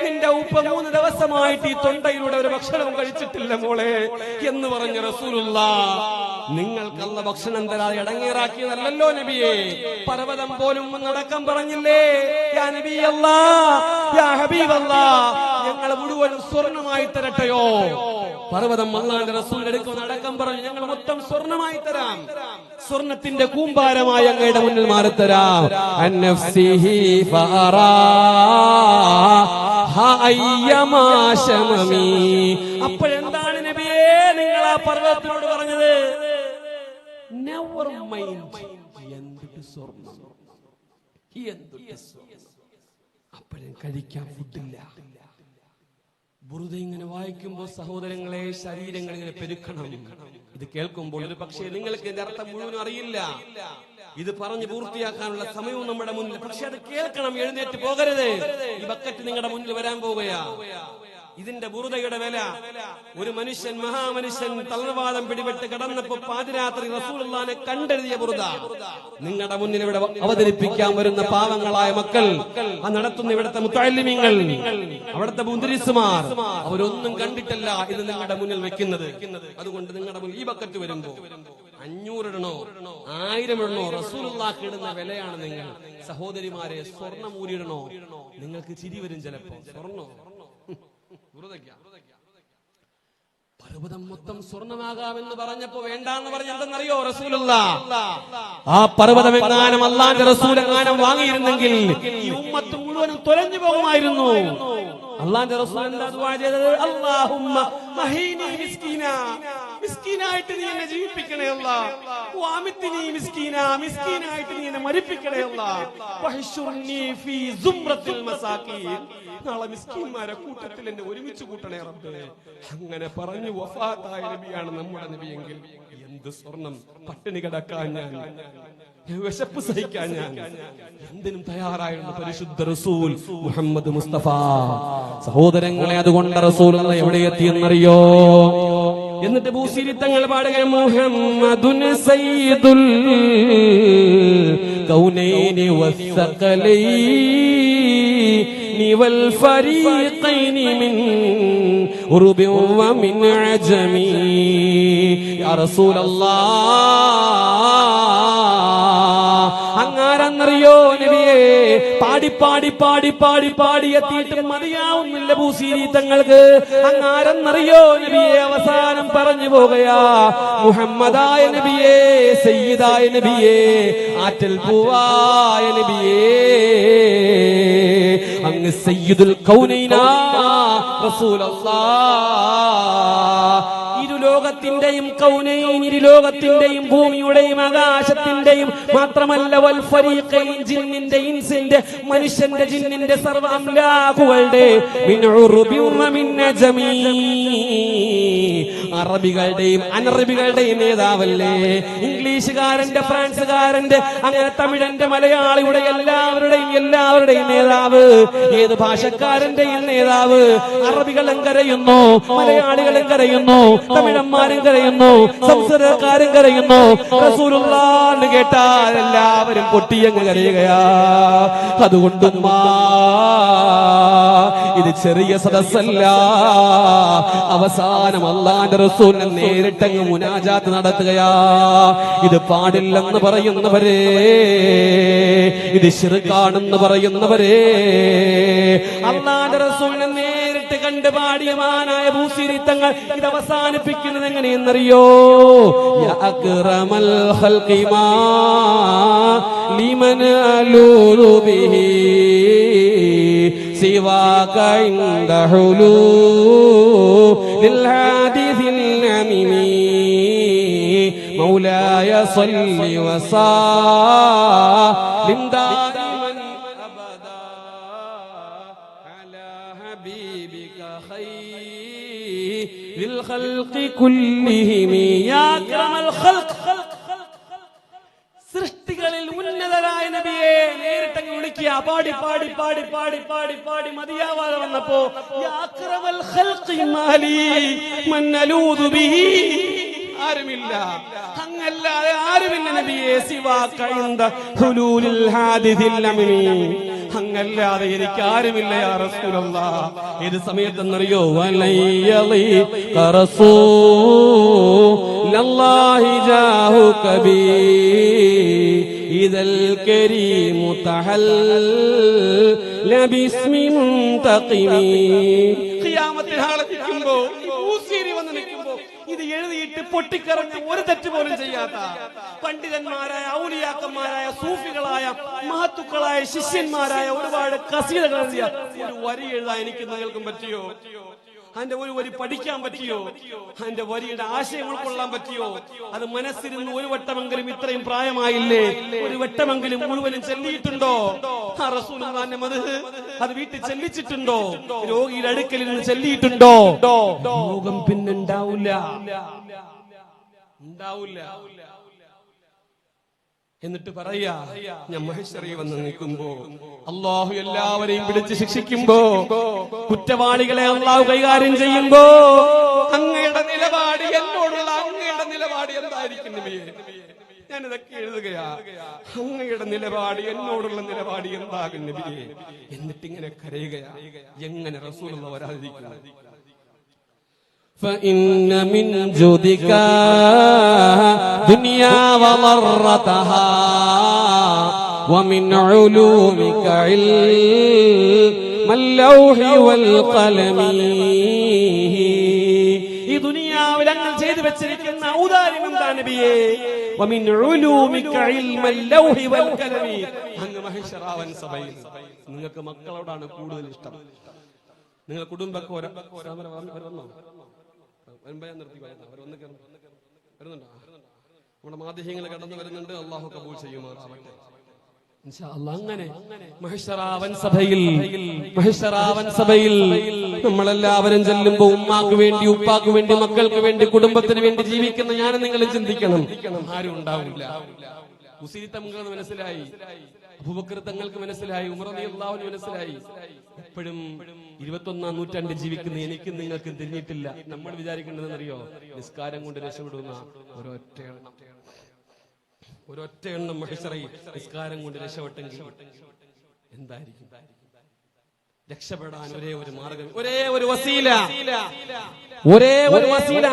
നിന്റെ ഉപ്പ 3 ദിവസമായിട്ട് ഈ തൊണ്ടയിലൂടെ ഒരു ഭക്ഷണവും കഴിച്ചിട്ടില്ല മോളെ എന്ന് പറഞ്ഞ റസൂലുള്ളാഹ്, നിങ്ങൾക്ക് അല്ലാഹ് ഭക്ഷണം തരാതെ ഇടങ്ങേറാക്കിയതല്ലോ നബിയെ. പർവ്വതം പോലും നടക്കാൻ പറഞ്ഞില്ലേ, യാ നബി അല്ലാഹ്, യാ ഹബീബ് അല്ലാഹ്, ഞങ്ങൾ മുഴുവൻ സ്വർണമായി തരട്ടെയോ? പർവ്വതം അല്ലാഹുവിന്റെ റസൂൽ എടുക്കുന്ന അടക്കം പറഞ്ഞു, ഞങ്ങൾ മൊത്തം സ്വർണമായി തരാം, സ്വർണത്തിന്റെ കൂമ്പാരമായി അങ്ങയുടെ മുന്നിൽ മാറിത്തരാം. അപ്പോഴെന്താണ് നബിയേ നിങ്ങൾ ആ പർവ്വതത്തിനോട് പറഞ്ഞത്? നെവർ മൈൻഡ്, എന്തൊരു സ്വർണം, അപ്പോഴും കഴിക്കാൻ ഫുഡില്ല. ബുറുദ ഇങ്ങനെ വായിക്കുമ്പോൾ സഹോദരങ്ങളെ ശരീരങ്ങൾ ഇങ്ങനെ പെരുക്കണം. ഇത് കേൾക്കുമ്പോൾ ഒരു പക്ഷേ നിങ്ങൾക്ക് ഇതിന്റെ അർത്ഥം മുഴുവൻ അറിയില്ല. ഇത് പറഞ്ഞ് പൂർത്തിയാക്കാനുള്ള സമയവും നമ്മുടെ മുന്നിൽ. പക്ഷെ അത് കേൾക്കണം, എഴുന്നേറ്റ് പോകരുത്. ഈ ബക്കറ്റ് നിങ്ങളുടെ മുന്നിൽ വരാൻ പോവുകയാ. ഇതിന്റെ ബുറുദയുടെ വില. ഒരു മനുഷ്യൻ, മഹാമനുഷ്യൻ തളർവാദം പിടിപെട്ട് കിടന്നപ്പോ പാതിരാത്രി റസൂലുള്ളാഹിനെ കണ്ടെഴുതിയ ബുറുദ നിങ്ങളുടെ മുന്നിൽ ഇവിടെ അവതരിപ്പിക്കാൻ വരുന്ന പാവങ്ങളായ മക്കൾ, ആ നടത്തുന്ന ഇവിടുത്തെ മുത്തഅല്ലിമീങ്ങൾ, അവിടുത്തെ മുദ്രിസുമാർ, അവരൊന്നും കണ്ടിട്ടല്ല ഇത് നിങ്ങളുടെ മുന്നിൽ വെക്കുന്നത്. അതുകൊണ്ട് നിങ്ങളുടെ മുന്നിൽ ഈ ബക്കറ്റ് വരുമ്പോ 500 ഇടണോ 1000 ഇടണോ, റസൂലുള്ളാഹിക്ക് ഇടുന്ന വിലയാണ് നിങ്ങൾ. സഹോദരിമാരെ, സ്വർണ്ണം ഊരിടണോ? നിങ്ങൾക്ക് ചിരി വരും ചിലപ്പോ. സ്വർണ്ണോ? പർവ്വതം മൊത്തം സ്വർണ്ണമാകാമെന്ന് പറഞ്ഞപ്പോ വേണ്ടാന്ന് പറഞ്ഞ എന്തെന്നറിയോ റസൂലുള്ളാഹ്? ആ പർവ്വതം എങ്ങാനും അല്ലാഹുവിന്റെ റസൂൽ എങ്ങാനും വാങ്ങിയിരുന്നെങ്കിൽ ഈ ഉമ്മത്ത് മുഴുവനും തൊലഞ്ഞു പോകുമായിരുന്നു. അല്ലാഹുവിന്റെ റസൂൽ എന്താ ദുആ ചെയ്തത്? അല്ലാഹുമ്മ മഹീനി മിസ്കീനാ, മിസ്കീനായിട്ട് നീ എന്നെ ജീവിപ്പിക്കണേ അല്ലാഹ്. വഅമിത്നി മിസ്കീനാ, മിസ്കീനായിട്ട് നീ എന്നെ മരിപ്പിക്കണേ അല്ലാഹ്. വഹ്ശുർനി ഫീ സുംറത്തിൽ മസാകീൻ, നാളെ മിസ്കീന്മാരെ കൂട്ടത്തിൽ എന്നെ ഒരുമിച്ച് കൂട്ടണേ റബ്ബേ. അങ്ങനെ പറഞ്ഞു വഫാത്തായ നബിയാണ് നമ്മുടെ നബിയെങ്കിൽ എന്ത് സ്വർണം! പട്ടിണി കിടക്കാൻ ഞാൻ, വിശപ്പ് സഹിക്കാൻ ഞാൻ എന്തിനും തയ്യാറായിരുന്നു പരിശുദ്ധ റസൂൽ മുഹമ്മദ് മുസ്തഫ. സഹോദരങ്ങളെ, അതുകൊണ്ട് റസൂലുള്ളാഹി എവിടെ എത്തിയെന്നറിയോ? എന്നിട്ട് ബൂസിരി തങ്ങൾ പാടുക, മുഹമ്മദുൻ സയ്യിദുൽ കൗനൈനി വസ്സഖലൈനി വൽ ഫരീഖൈനി മിൻ ഉർബി വമിൻ അജമി. യാ റസൂലല്ലാഹ്, അങ്ങാരെന്നറിയോ നബിയേ? പാടി പാടി പാടി പാടി പാടി എത്തിയിട്ട് മതിയാവുന്നില്ല ബൂസിരി തങ്ങൾക്ക്. അങ്ങാരെന്നറിയോ നബിയെ? അവസാനം പറഞ്ഞു പോകുകയാ, മുഹമ്മദായ നബിയേ, സയ്യിദായ നബിയേ, ആറ്റൽ പൂവായ നബിയേ, അങ്ങ് സയ്യിദുൽ കൗനൈനാ റസൂലല്ലാഹ്. ഇരുലോകത്തിന്റെയും കൗനൈൻ, ഇരുലോകത്തിന്റെയും ഭൂമിയുടെയും ആകാശത്തിന്റെയും മാത്രമല്ല വൽ ഫരീഖൈൻ, ജിന്നിന്റെ ഇൻസിന്റെ മനുഷ്യന്റെ ജിന്നിന്റെ സർവ്വ അംലാഖുകളുടെ മിൻ ഉർബി വമിൻ അജമി, അറബികളുടെയും അനറബികളുടെയും നേതാവല്ലേ? ഇംഗ്ലീഷുകാരന്റെ, ഫ്രാൻസുകാരന്റെ, അങ്ങനെ തമിഴന്റെ, മലയാളിയുടെ എല്ലാവരുടെയും നേതാവ്. ഏത് ഭാഷക്കാരന്റെയും നേതാവ്. അറബികളും കരയുന്നു, മലയാളികളും കരയുന്നു, തമിഴന്മാരും കരയുന്നു, സംസ്കൃതക്കാരും കരയുന്നു. റസൂലുള്ളാഹ് കേട്ടാൽ എല്ലാവരും പൊട്ടിയങ്ങ് കരയുകയാ. അതുകൊണ്ട് ഇത് ചെറിയ സദസ്സല്ല. അവസാനം അല്ലാഹുവിന്റെ റസൂലിനെ നേരിട്ടങ്ങ് മുനാജാത്ത് നടത്തുകയാ. ഇത് പാടില്ലെന്ന് പറയുന്നവരെ, ഇത് ശിർക്കാണെന്ന് പറയുന്നവരെ, അല്ലാഹുവിന്റെ റസൂലിനെ നേരിട്ട് കണ്ട് പാടിയ മഹാനായ ബൂസിരി തങ്ങൾ ഇത് അവസാനിപ്പിക്കുന്നത് എങ്ങനെയെന്നറിയോ? യാ അക്റമൽ ഖൽഖി മാ ലിമൻ അലൂലു ബിഹി സിവാക ഇൻദ ഹുലൂലിൽ ഹാദിസിൽ അമിമി മൗലായ സ്വല്ലി വസല്ലിം ദായിമൻ അബദാ അലാ ഹബീബിക ഖൈറിൽ الخلق كلهم يا أكرم الخلق സൃഷ്ടികളിൽ ഉന്നതരായ നബിയെ നേരിട്ടങ്ങ് വിളിക്കുക. പാടി പാടി പാടി പാടി പാടി പാടി മതിയാവാതെ വന്നപ്പോ യാ അക്രമൽ ഖൽഖി മാലി മൻ അലൂദു ബിഹി, ആരുമില്ല, അങ്ങല്ലാതെ ആരുമില്ല നബിയെ, സിവാക ഇൻദ ഹുലൂലിൽ ഹാദിസിൽ അമിനി, അങ്ങല്ലാതെ എനിക്ക് ആരുമില്ല യാ റസൂലല്ലാഹ്. ഏത് സമയത്തെന്നറിയോ? വലയ്യളി റസൂലല്ലാഹി ജാഹു കബീ ഇദൽ കരീം തഹല്ല ബിസ്മി മുൻതഖിമി. ഖിയാമത്തിൽ ഹാളത്തിക്കുമ്പോ ഊസിരി വന്ന് നിൽക്കുമ്പോ ഇത് എഴുതിയിട്ട് പൊട്ടിക്കറഞ്ഞ് ഒരു തെറ്റ് പോലും ചെയ്യാത്ത പണ്ഡിതന്മാരായ ഔലിയാക്കന്മാരായ സൂഫികളായ മഹത്തുക്കളായ ശിഷ്യന്മാരായ ഒരുപാട് ഖസീദകൾ എഴുതിയ ഒരു വരി എഴുതാൻ എനിക്ക് നിങ്ങൾക്കും പറ്റിയോ? അതിന്റെ ഒരു വരി പഠിക്കാൻ പറ്റിയോ? അതിന്റെ വരിയുടെ ആശയം ഉൾക്കൊള്ളാൻ പറ്റിയോ? അത് മനസ്സിരുന്ന് ഒരു വട്ടമെങ്കിലും, ഇത്രയും പ്രായമായില്ലേ, ഒരു വട്ടമെങ്കിലും മുഴുവനും ചെല്ലിയിട്ടുണ്ടോ? ആ റസൂലുള്ളാഹിന്റെ മദ്ഹ് അത് വീട്ടിൽ ചെല്ലിച്ചിട്ടുണ്ടോ? രോഗിയുടെ അടുക്കൽ നിന്ന് ചെല്ലിയിട്ടുണ്ടോ? രോഗം പിന്നെ ഉണ്ടാവില്ല. എന്നിട്ട് പറയാ, ഞാൻ മഹ്ശറിൽ വന്ന് നിൽക്കുമ്പോ അല്ലാഹു എല്ലാവരെയും പിടിച്ച് ശിക്ഷിക്കുമ്പോ, കുറ്റവാളികളെ അല്ലാഹു കൈകാര്യം ചെയ്യുമ്പോ, അങ്ങയുടെ നിലപാട്, എന്നോടുള്ള അങ്ങയുടെ നിലപാട് എന്തായിരിക്കും നബിയേ? ഞാനിതൊക്കെ എഴുതുകയാ. അങ്ങയുടെ നിലപാട്, എന്നോടുള്ള നിലപാട് എന്താകും നബിയേ? എന്നിട്ടിങ്ങനെ കരയുകയാ. എങ്ങനെ റസൂലുള്ളാഹി വരാതിരിക്കുന്നു? فإن من جودك دنيا وضرتها ومن علومك علم اللوح والقلم. ഈ ദുനിയാവിൽ അങ്ങ് ചെയ്തു വെച്ചിരിക്കുന്ന ഔദാര്യം എന്താ നബിയേ? ومن علومك علم اللوح والقلم. അങ്ങ് മഹ്ശറാവൻ സഭയിൽ നിങ്ങൾക്ക് മക്കളോടാണ് കൂടുതൽ ഇഷ്ടം. നിങ്ങൾ കുടുംബമൊക്കെ വന്നോ? വരുന്നുണ്ടോ? നമ്മുടെ മാധ്യമങ്ങൾ കടന്നു വരുന്നുണ്ട്. അള്ളാഹു കബൂൽ ചെയ്യുമാറാവട്ടെ. അങ്ങനെ മഹ്ശറാവൻ സഭയിൽ നമ്മളെല്ലാവരും ചെല്ലുമ്പോ ഉമ്മാക്ക് വേണ്ടി, ഉപ്പാക്ക് വേണ്ടി, മക്കൾക്ക് വേണ്ടി, കുടുംബത്തിന് വേണ്ടി ജീവിക്കുന്ന ഞാനും നിങ്ങളും ചിന്തിക്കണം. ആരും ഉണ്ടാവില്ല. ഉസൈദ് തങ്ങൾക്ക് മനസ്സിലായി, അബൂബക്കർ തങ്ങൾക്ക് മനസ്സിലായി, ഉമർ റളിയല്ലാഹു അൻഹു മനസ്സിലായി. എപ്പോഴും 21-ാം നൂറ്റാണ്ടിൽ ജീവിക്കുന്ന എനിക്ക് നിങ്ങൾക്ക് തിരിഞ്ഞിട്ടില്ല. നമ്മൾ വിചാരിക്കേണ്ടതെന്നറിയോ? നിസ്കാരം കൊണ്ട് രക്ഷപ്പെടുന്ന ഒരൊറ്റ എണ്ണം മഹ്ശറിൽ നിസ്കാരം കൊണ്ട് രക്ഷപ്പെട്ടെങ്കിൽ എന്തായിരിക്കും? രക്ഷപ്പെടാൻ ഒരേ ഒരു മാർഗം, ഒരേ ഒരു വസീല,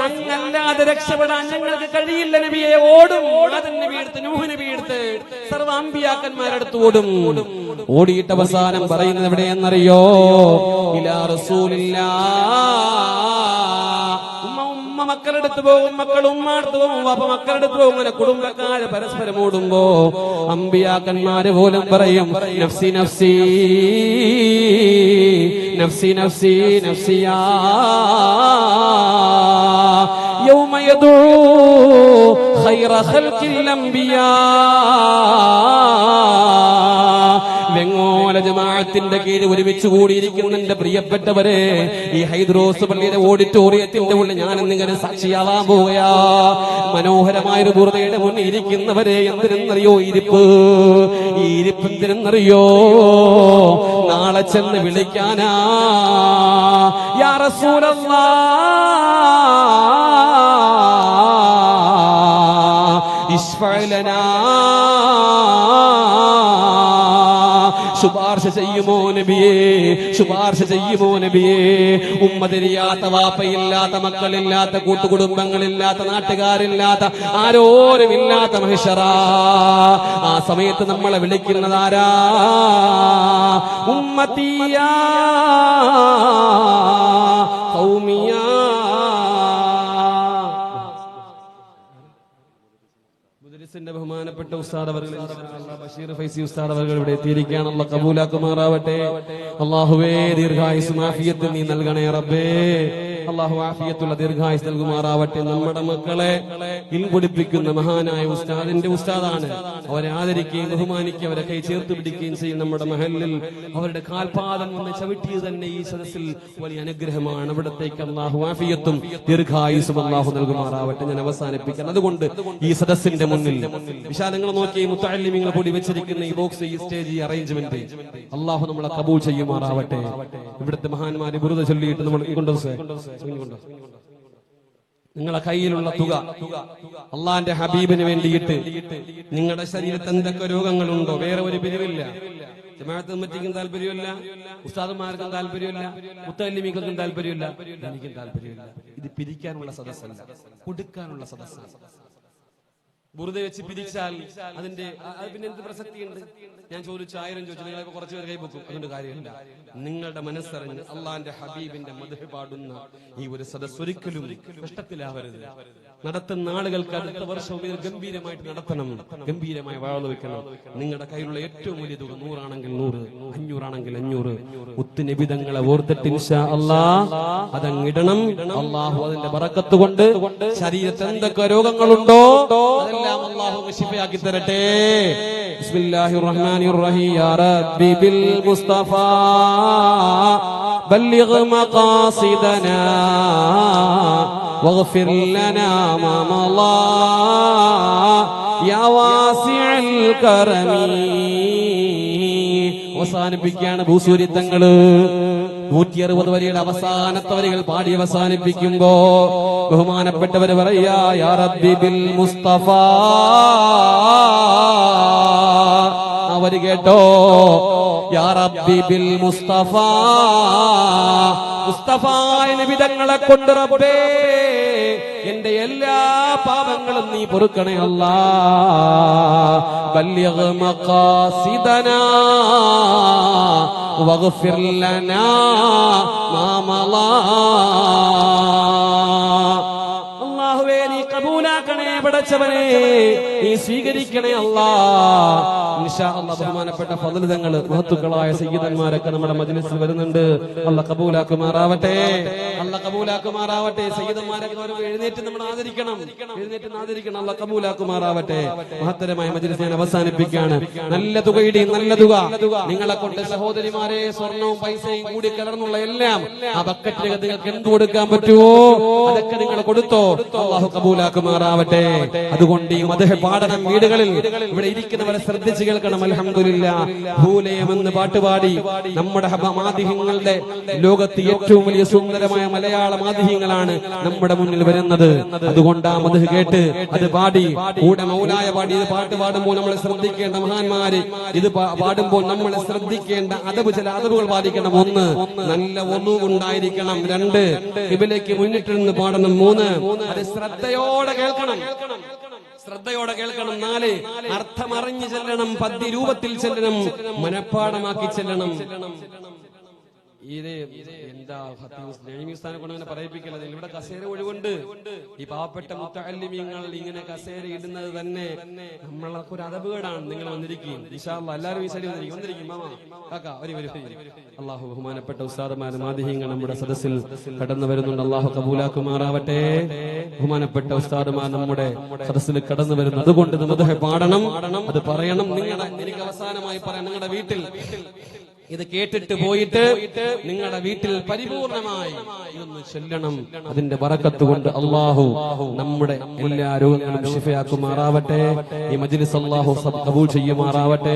അങ്ങല്ലാതെ രക്ഷപ്പെടാൻ ഞങ്ങൾക്ക് കഴിയില്ല നബിയെ. ഓടും. ആദം നബി എടുത്ത്, നൂഹ് നബി എടുത്ത്, സർവ്വ അമ്പിയാക്കന്മാരെടുത്ത് ഓടും. ഓടിയിട്ട് അവസാനം പറയുന്നത് എവിടെയെന്നറിയോ? ഇലാ റസൂലില്ലാഹ്. ഉമ്മ മക്കളെടുത്ത് പോകും, മക്കൾ ഉമ്മടുത്ത് പോകും, വാപ്പ മക്കളെടുത്ത് പോകും. അങ്ങനെ കുടുംബക്കാര് പരസ്പരം ഓടുമ്പോ അമ്പിയാക്കന്മാര് പോലും പറയും, നഫ്സി നഫ്സി നഫ്സി നഫ്സി നഫ്സിയാ യൗമ യദൂ ഖൈറ ഖൽഖിൽ അംബിയാ. വെങ്ങോല ജമാഅത്തിന്റെ കീഴിൽ ഒരുമിച്ച് കൂടിയിരിക്കുന്ന എന്റെ പ്രിയപ്പെട്ടവരെ, ഈ ഹൈദ്രോസ് പള്ളിയുടെ ഓഡിറ്റോറിയത്തിന്റെ ഉള്ളിൽ ഞാൻ എന്നിങ്ങനെ സാക്ഷിയാവാൻ പോവുകയാ. മനോഹരമായൊരു ബുർദയുടെ മുന്നിൽ ഇരിക്കുന്നവരെ, എന്തിനെന്നറിയോ ഇരിപ്പ്? ഈ ഇരിപ്പ് എന്തിനെന്നറിയോ? നാളെ ചെന്ന് വിളിക്കാനാ. യാ റസൂലല്ലാഹ് ഇശ്ഫഅലനാ, ശുപാർശ ചെയ്യുമോ നബിയേ? ശുപാർശ ചെയ്യുമോ നബിയേ? ഉമ്മ തിരിയാത്ത, വാപ്പയില്ലാത്ത, മക്കളില്ലാത്ത, കൂട്ടുകുടുംബങ്ങളില്ലാത്ത, നാട്ടുകാരില്ലാത്ത, ആരോരുമില്ലാത്ത മഹ്ശറാ. ആ സമയത്ത് നമ്മളെ വിളിക്കുന്നതാരാ? ഉമ്മത്തിയാ ഖൗമിയാ. ബഹുമാനപ്പെട്ട ഉസ്താദ് അവർകൾ, ബഷീർ ഫൈസി ഉസ്താദ് അവർകൾ ഇവിടെ എത്തിയിരിക്കുകയാണ്. അല്ലാഹു കബൂലാക്കുമാറാവട്ടെ. അല്ലാഹുവേ, ദീർഘായുസ്സും ആഫിയത്തും നീ നൽകണേ റബ്ബേ. അല്ലാഹു ആഫിയത്തുള്ള ദീർഘായുസ് നൽകുമാറാവട്ടെ. നമ്മുടെ മക്കളെ ഇൽമു പഠിപ്പിക്കുന്ന മഹാനായ ഉസ്താദിന്റെ ഉസ്താദാണ്. അവരെ ആദരിക്കുകയും ബഹുമാനിക്കുകയും അവരെ കൈ ചേർത്ത് പിടിക്കുകയും ചെയ്യും. നമ്മുടെ മഹലിൽ അവരുടെ കാൽപാദം ഒന്ന് ചവിട്ടിയത് തന്നെ ഈ സദസ്സിൽ വലിയ അനുഗ്രഹമാണ്. അവിടത്തേക്ക് അല്ലാഹു ആഫിയത്തും ദീർഘായുസ്സും അല്ലാഹു നൽകുമാറാവട്ടെ. ഞാൻ അവസാനിപ്പിക്കാം. അതുകൊണ്ട് ഈ സദസ്സിന്റെ മുന്നിൽ വിശാലങ്ങൾ നോക്കി മുത്തഅല്ലിമീങ്ങൾ കൂടി വെച്ചിരിക്കുന്ന ഈ ബോക്സ്, ഈ സ്റ്റേജ്, ഈ അറേഞ്ച്മെന്റ് അല്ലാഹു നമ്മളെ കബൂൽ ചെയ്യുമാറാവട്ടെ. ഇവിടുത്തെ മഹാന്മാരെ ബുറുദ ചൊല്ലിയിട്ട് നമ്മൾ നിങ്ങളെ കയ്യിലുള്ള തുക അള്ളാന്റെ ഹബീബിന് വേണ്ടിയിട്ട്, നിങ്ങളുടെ ശരീരത്തിൽ എന്തൊക്കെ രോഗങ്ങളുണ്ടോ, വേറെ ഒരു പിരിവില്ല. ജമാഅത്ത് കമ്മിറ്റിക്കും താല്പര്യമില്ല, ഉസ്താദുമാർക്കും താല്പര്യമില്ല, മുത്തഅല്ലിമീങ്ങൾക്കും താല്പര്യമില്ല, എനിക്കും താല്പര്യമില്ല. ഇത് പിരിക്കാനുള്ള സദസ്സല്ല, കൊടുക്കാനുള്ള സദസ്സാണ്. ബുറുദ വെച്ച് പിരിച്ചാൽ അതിന്റെ പിന്നെ എന്ത് പ്രസക്തിയുണ്ട്? ഞാൻ ചോദിച്ചു 1000 ചോദിച്ചു, നിങ്ങളെ കുറച്ചു പേര് കൈപൊക്കും, അതുകൊണ്ട് കാര്യമില്ല. നിങ്ങളുടെ മനസ്സറിഞ്ഞ് അള്ളാന്റെ ഹബീബിന്റെ മദ്ഹ് പാടുന്ന ഈ ഒരു സദസ്സ് ഒരിക്കലും നഷ്ടത്തിലാവരുത്. നടത്തുന്ന ആളുകൾക്ക് അടുത്ത വർഷം ഇത് ഗംഭീരമായിട്ട് നടത്തണം, ഗംഭീരമായി വാഴ്ന്നു വെക്കണം. നിങ്ങളുടെ കയ്യിലുള്ള ഏറ്റവും വലിയ തുക 100 ആണെങ്കിൽ 100, 500 ആണെങ്കിൽ 500 മുത്തുനബിതങ്ങളെ ഓർത്തിട്ട് ഇൻഷാ അല്ലാഹ് അതങ്ങിടണം. അല്ലാഹു അതിന്റെ ബറക്കത്ത് കൊണ്ട് ശരീരത്തിൽ എന്തൊക്കെ രോഗങ്ങളുണ്ടോ അതെല്ലാം അല്ലാഹു ശിഫയാക്കി തരട്ടെ. ബിസ്മില്ലാഹിർ റഹ്മാനിർ റഹീം. യാ റബ്ബി ബിൽ മുസ്തഫാ ബല്ലിഗ് മഖാസിദനാ വഗ്ഫിർ ലനാ മാ മളാ യാ വാസിഉൽ കറമി. അവസാനിപ്പിക്കുകയാണ് ഭൂസൂരി തങ്ങള് 160 വരിയുടെ അവസാനത്തെ വരികൾ പാടി അവസാനിപ്പിക്കുമ്പോ ബഹുമാനപ്പെട്ടവര് പറയാ, യാ റബ്ബി ബിൽ മുസ്തഫാ. അവര് കേട്ടോ, യാ റബ്ബി ബിൽ മുസ്തഫാ, മുസ്തഫായ നബി തങ്ങളെ കൊണ്ട് റബ്ബേ എന്റെ എല്ലാ പാപങ്ങളും നീ പൊറുക്കണേ അല്ലാഹ്. ബല്ലിഗ് മഖാസിദനാ വഗ്ഫിർ ലനാ മാ മളാ. അല്ലാഹുവേ നീ കബൂലാക്കണേ പടച്ചവനെ, നീ സ്വീകരിക്കണേ അല്ലാഹ്. ഇൻഷാ അല്ലാഹ് ബഹുമാനപ്പെട്ട ഫദ്ല് തങ്ങള് മഹത്തുക്കളായ സയ്യിദന്മാരൊക്കെ നമ്മുടെ മജ്ലിസിൽ വരുന്നുണ്ട്. അല്ലാഹ് കബൂലാക്കുമാറാവട്ടെ, അല്ലാഹ് കബൂലാക്കുമാറാവട്ടെ. സയ്യിദന്മാരൊക്കെ എഴുന്നേറ്റ് നമ്മൾ ആദരിക്കണം, എഴുന്നേറ്റ് ആദരിക്കണം. അല്ലാഹ് കബൂലാക്കുമാറാവട്ടെ. മഹത്തരമായ മജ്ലിസ് ഞാൻ അവസാനിപ്പിക്കുകയാണ്. നല്ല തുകയുടെയും നല്ല തുക നിങ്ങളെ കൊണ്ട് സഹോദരിമാരെ സ്വർണവും പൈസയും കൂടി കലർന്നുള്ള എല്ലാം ആ ബക്കറ്റിലേക്ക് നിങ്ങൾക്ക് എന്ത് കൊടുക്കാൻ പറ്റുമോ അതൊക്കെ നിങ്ങൾ കൊടുത്തോ. അല്ലാഹു കബൂലാക്കുമാറാവട്ടെ. അതുകൊണ്ട് ഈ മദ്ഹ് പാടണം വീടുകളിൽ. ഇവിടെ ഇരിക്കുന്നവരെ ശ്രദ്ധിച്ച് കേൾക്കണം. അൽഹംദുലില്ലാഹ്, ഭൂലയം എന്ന് പാട്ടുപാടി നമ്മുടെ മാധ്യമങ്ങളുടെ ലോകത്ത് ഏറ്റവും വലിയ സുന്ദരമായ മലയാള മാധ്യമങ്ങളാണ് നമ്മുടെ മുന്നിൽ വരുന്നത്. അതുകൊണ്ട് ആ മദ്ഹ് കേട്ട് അത് പാടി കൂടെ മൗലായ പാടി ഇത് പാട്ട് പാടുമ്പോൾ നമ്മൾ ശ്രദ്ധിക്കേണ്ട മഹാന്മാര്, ഇത് പാടുമ്പോൾ നമ്മൾ ശ്രദ്ധിക്കേണ്ട ചില അതവുകൾ പാലിക്കണം. 1, നല്ല വളു ഉണ്ടായിരിക്കണം. 2, ഖിബലയ്ക്ക് മുന്നിട്ടിരുന്ന് പാടണം. 3, അത് ശ്രദ്ധയോടെ കേൾക്കണം, ശ്രദ്ധയോടെ കേൾക്കണം. 4, അർത്ഥമറിഞ്ഞ് ചെല്ലണം, പദ്യ രൂപത്തിൽ ചെല്ലണം, മനഃപ്പാടമാക്കി ചെല്ലണം. ഇത് എന്താ സ്ഥാനം കൊണ്ട് അങ്ങനെ പറയിപ്പിക്കല. ഇവിടെ കസേര ഒഴിവുണ്ട്. ഈ പാവപ്പെട്ട മുത്തഅല്ലിമീങ്ങൾ ഇങ്ങനെ കസേര ഇടുന്നത് തന്നെ നമ്മളൊക്കെ ഒരു അതപകേടാണ്. നിങ്ങൾ വന്നിരിക്കും ഇൻഷാ അല്ലാഹ്, എല്ലാവരും ഈ സൈഡിൽ വന്നിരിക്കും. മാമ കാക്ക അല്ലാഹു ബഹുമാനപ്പെട്ട ഉസ്താദുമാരും മാധ്യമങ്ങൾ നമ്മുടെ സദസ്സിൽ കടന്നു വരുന്നുണ്ട്. അല്ലാഹു കബൂലാക്കുമാറാവട്ടെ. ബഹുമാനപ്പെട്ട ഉസ്താദുമാർ നമ്മുടെ സദസ്സിൽ കടന്നു വരുന്നു. അതുകൊണ്ട് മദ്ഹ് പാടണം, അത് പറയണം. എനിക്ക് അവസാനമായി പറയാം, നിങ്ങളുടെ വീട്ടിൽ ഇത് കേട്ടിട്ട് പോയിട്ട് നിങ്ങളുടെ വീട്ടിൽ പരിപൂർണമായി ഇതൊന്ന് ചൊല്ലണം. അതിന്റെ ബറക്കത്ത് കൊണ്ട് അല്ലാഹു നമ്മുടെ എല്ലാ രോഗങ്ങളും ശിഫയാക്കുമാറാവട്ടെ. ഈ മജ്ലിസ് അല്ലാഹു കബൂൽ ചെയ്യുമാറാവട്ടെ.